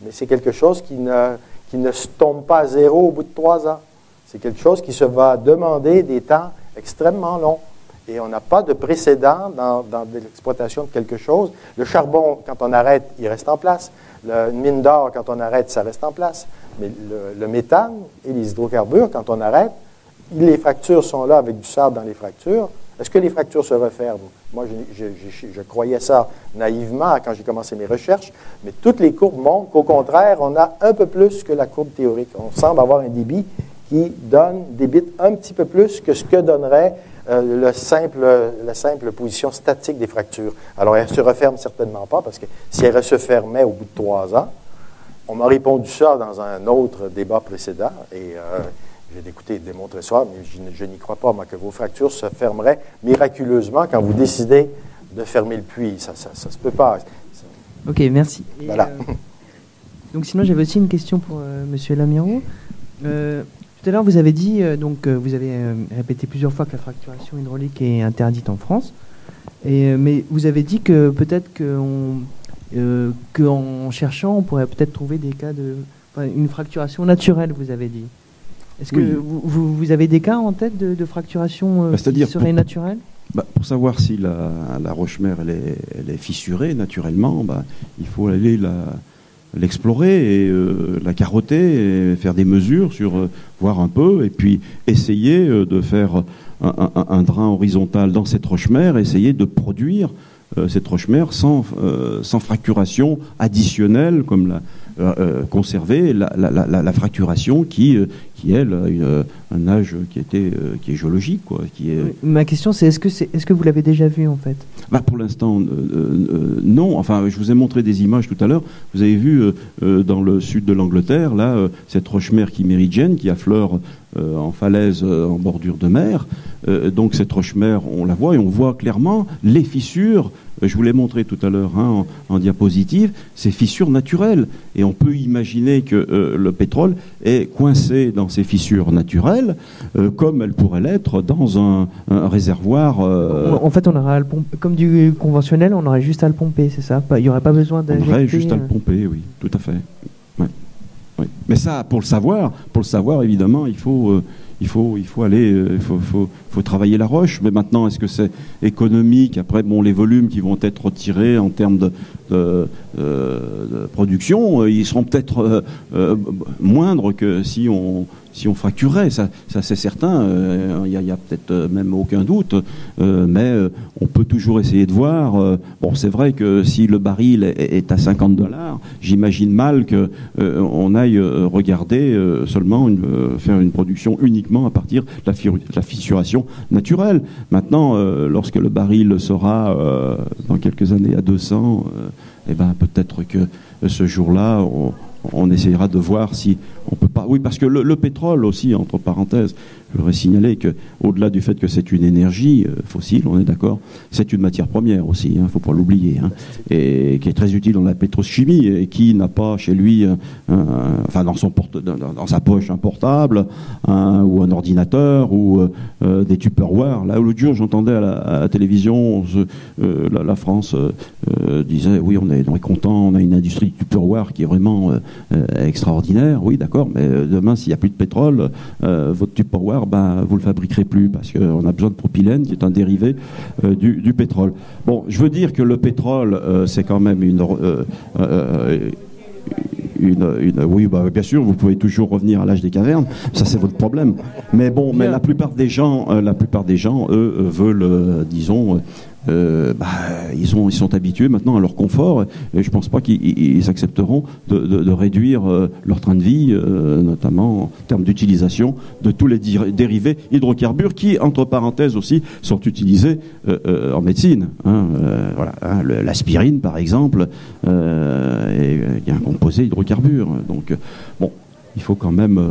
Mais c'est quelque chose qui ne se tombe pas à zéro au bout de 3 ans. C'est quelque chose qui se va demander des temps extrêmement longs. Et on n'a pas de précédent dans l'exploitation de quelque chose. Le charbon, quand on arrête, il reste en place. Une mine d'or, quand on arrête, ça reste en place. Mais le méthane et les hydrocarbures, quand on arrête, les fractures sont là avec du sable dans les fractures. Est-ce que les fractures se referment? Moi, je croyais ça naïvement quand j'ai commencé mes recherches, mais toutes les courbes montrent qu'au contraire, on a un peu plus que la courbe théorique. On semble avoir un débit qui débite un petit peu plus que ce que donnerait la simple position statique des fractures. Alors, elles ne se referment certainement pas, parce que si elles se fermaient au bout de 3 ans, on m'a répondu ça dans un autre débat précédent, et j'ai écouté démontrer ça, mais je n'y crois pas, moi, que vos fractures se fermeraient miraculeusement quand vous décidez de fermer le puits. Ça se peut pas. Ok, merci. Et, voilà. Donc, sinon, j'avais aussi une question pour M. Lamirault. Tout à l'heure, vous avez dit, vous avez répété plusieurs fois que la fracturation hydraulique est interdite en France, mais vous avez dit que peut-être qu'en cherchant, on pourrait peut-être trouver des cas une fracturation naturelle, vous avez dit. Est-ce que vous avez des cas en tête de fracturation qui seraient naturelles? Pour savoir si la roche-mère elle est fissurée naturellement, il faut aller l'explorer et la carotter et faire des mesures voir un peu, et puis essayer de faire un drain horizontal dans cette roche-mère, essayer de produire cette roche-mère sans fracturation additionnelle, comme conserver la fracturation qui elle a un âge qui est géologique, quoi. Ma question, c'est est-ce que vous l'avez déjà vu en fait? Pour l'instant, non. Enfin, je vous ai montré des images tout à l'heure. Vous avez vu dans le sud de l'Angleterre, là, cette roche-mère kiméridienne qui affleure en falaise, en bordure de mer. Donc cette roche-mère, on la voit et on voit clairement les fissures. Je vous l'ai montré tout à l'heure en diapositive, ces fissures naturelles. Et on peut imaginer que le pétrole est coincé dans ces fissures naturelles, comme elle pourrait l'être dans un réservoir. En fait, on aurait comme du conventionnel, on aurait juste à le pomper, c'est ça? Il n'y aurait pas besoin d'injecter. On aurait juste à le pomper, oui, tout à fait. Ouais. Oui. Mais ça, pour le savoir, évidemment, il faut travailler la roche. Mais maintenant, est-ce que c'est économique? Après, les volumes qui vont être retirés en termes de production, ils seront peut-être moindres que si on fracturait. Ça c'est certain. Il y a peut-être même aucun doute. Mais on peut toujours essayer de voir. C'est vrai que si le baril est à $50, j'imagine mal que on aille regarder seulement faire une production uniquement à partir de la fissuration naturelle. Maintenant, lorsque le baril sera dans quelques années à 200, peut-être que ce jour-là, on essayera de voir si on peut pas. Oui, parce que le pétrole aussi, entre parenthèses, je voudrais signaler que, au-delà du fait que c'est une énergie fossile, on est d'accord, c'est une matière première aussi, faut pas l'oublier, et qui est très utile dans la pétrochimie, et qui n'a pas chez lui, dans sa poche un portable, ou un ordinateur, ou des Tupperware. Là, l'autre jour, j'entendais à la télévision, la France disait, oui, on est content, on a une industrie de Tupperware qui est vraiment extraordinaire. Oui, d'accord, mais demain, s'il n'y a plus de pétrole, votre Tupperware, vous le fabriquerez plus, parce qu'on a besoin de propylène, qui est un dérivé du pétrole. Bon, je veux dire que le pétrole, c'est quand même oui, bien sûr, vous pouvez toujours revenir à l'âge des cavernes, ça c'est votre problème. Mais la plupart des gens, eux, veulent, disons, ils sont habitués maintenant à leur confort, et je ne pense pas qu'ils accepteront de réduire leur train de vie, notamment en termes d'utilisation de tous les dérivés hydrocarbures qui, entre parenthèses aussi, sont utilisés en médecine. L'aspirine, par exemple, est un composé hydrocarbure. Donc, bon, il faut quand même...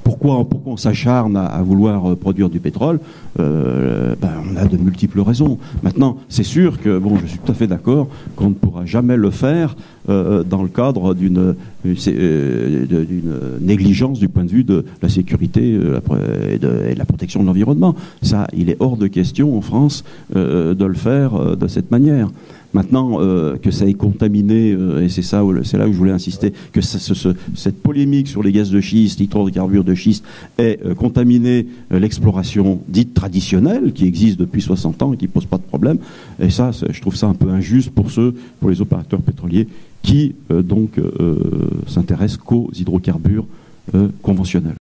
Pourquoi on s'acharne à vouloir produire du pétrole? On a de multiples raisons. Maintenant, c'est sûr que, je suis tout à fait d'accord qu'on ne pourra jamais le faire dans le cadre d'une négligence du point de vue de la sécurité et de la protection de l'environnement. Ça, il est hors de question en France de le faire de cette manière. Maintenant, que ça ait contaminé, et c'est là où je voulais insister, que cette polémique sur les gaz de schiste, hydrocarbures de schiste, ait contaminé l'exploration dite traditionnelle, qui existe depuis 60 ans et qui ne pose pas de problème. Et ça, je trouve ça un peu injuste pour les opérateurs pétroliers qui, s'intéressent qu'aux hydrocarbures conventionnels.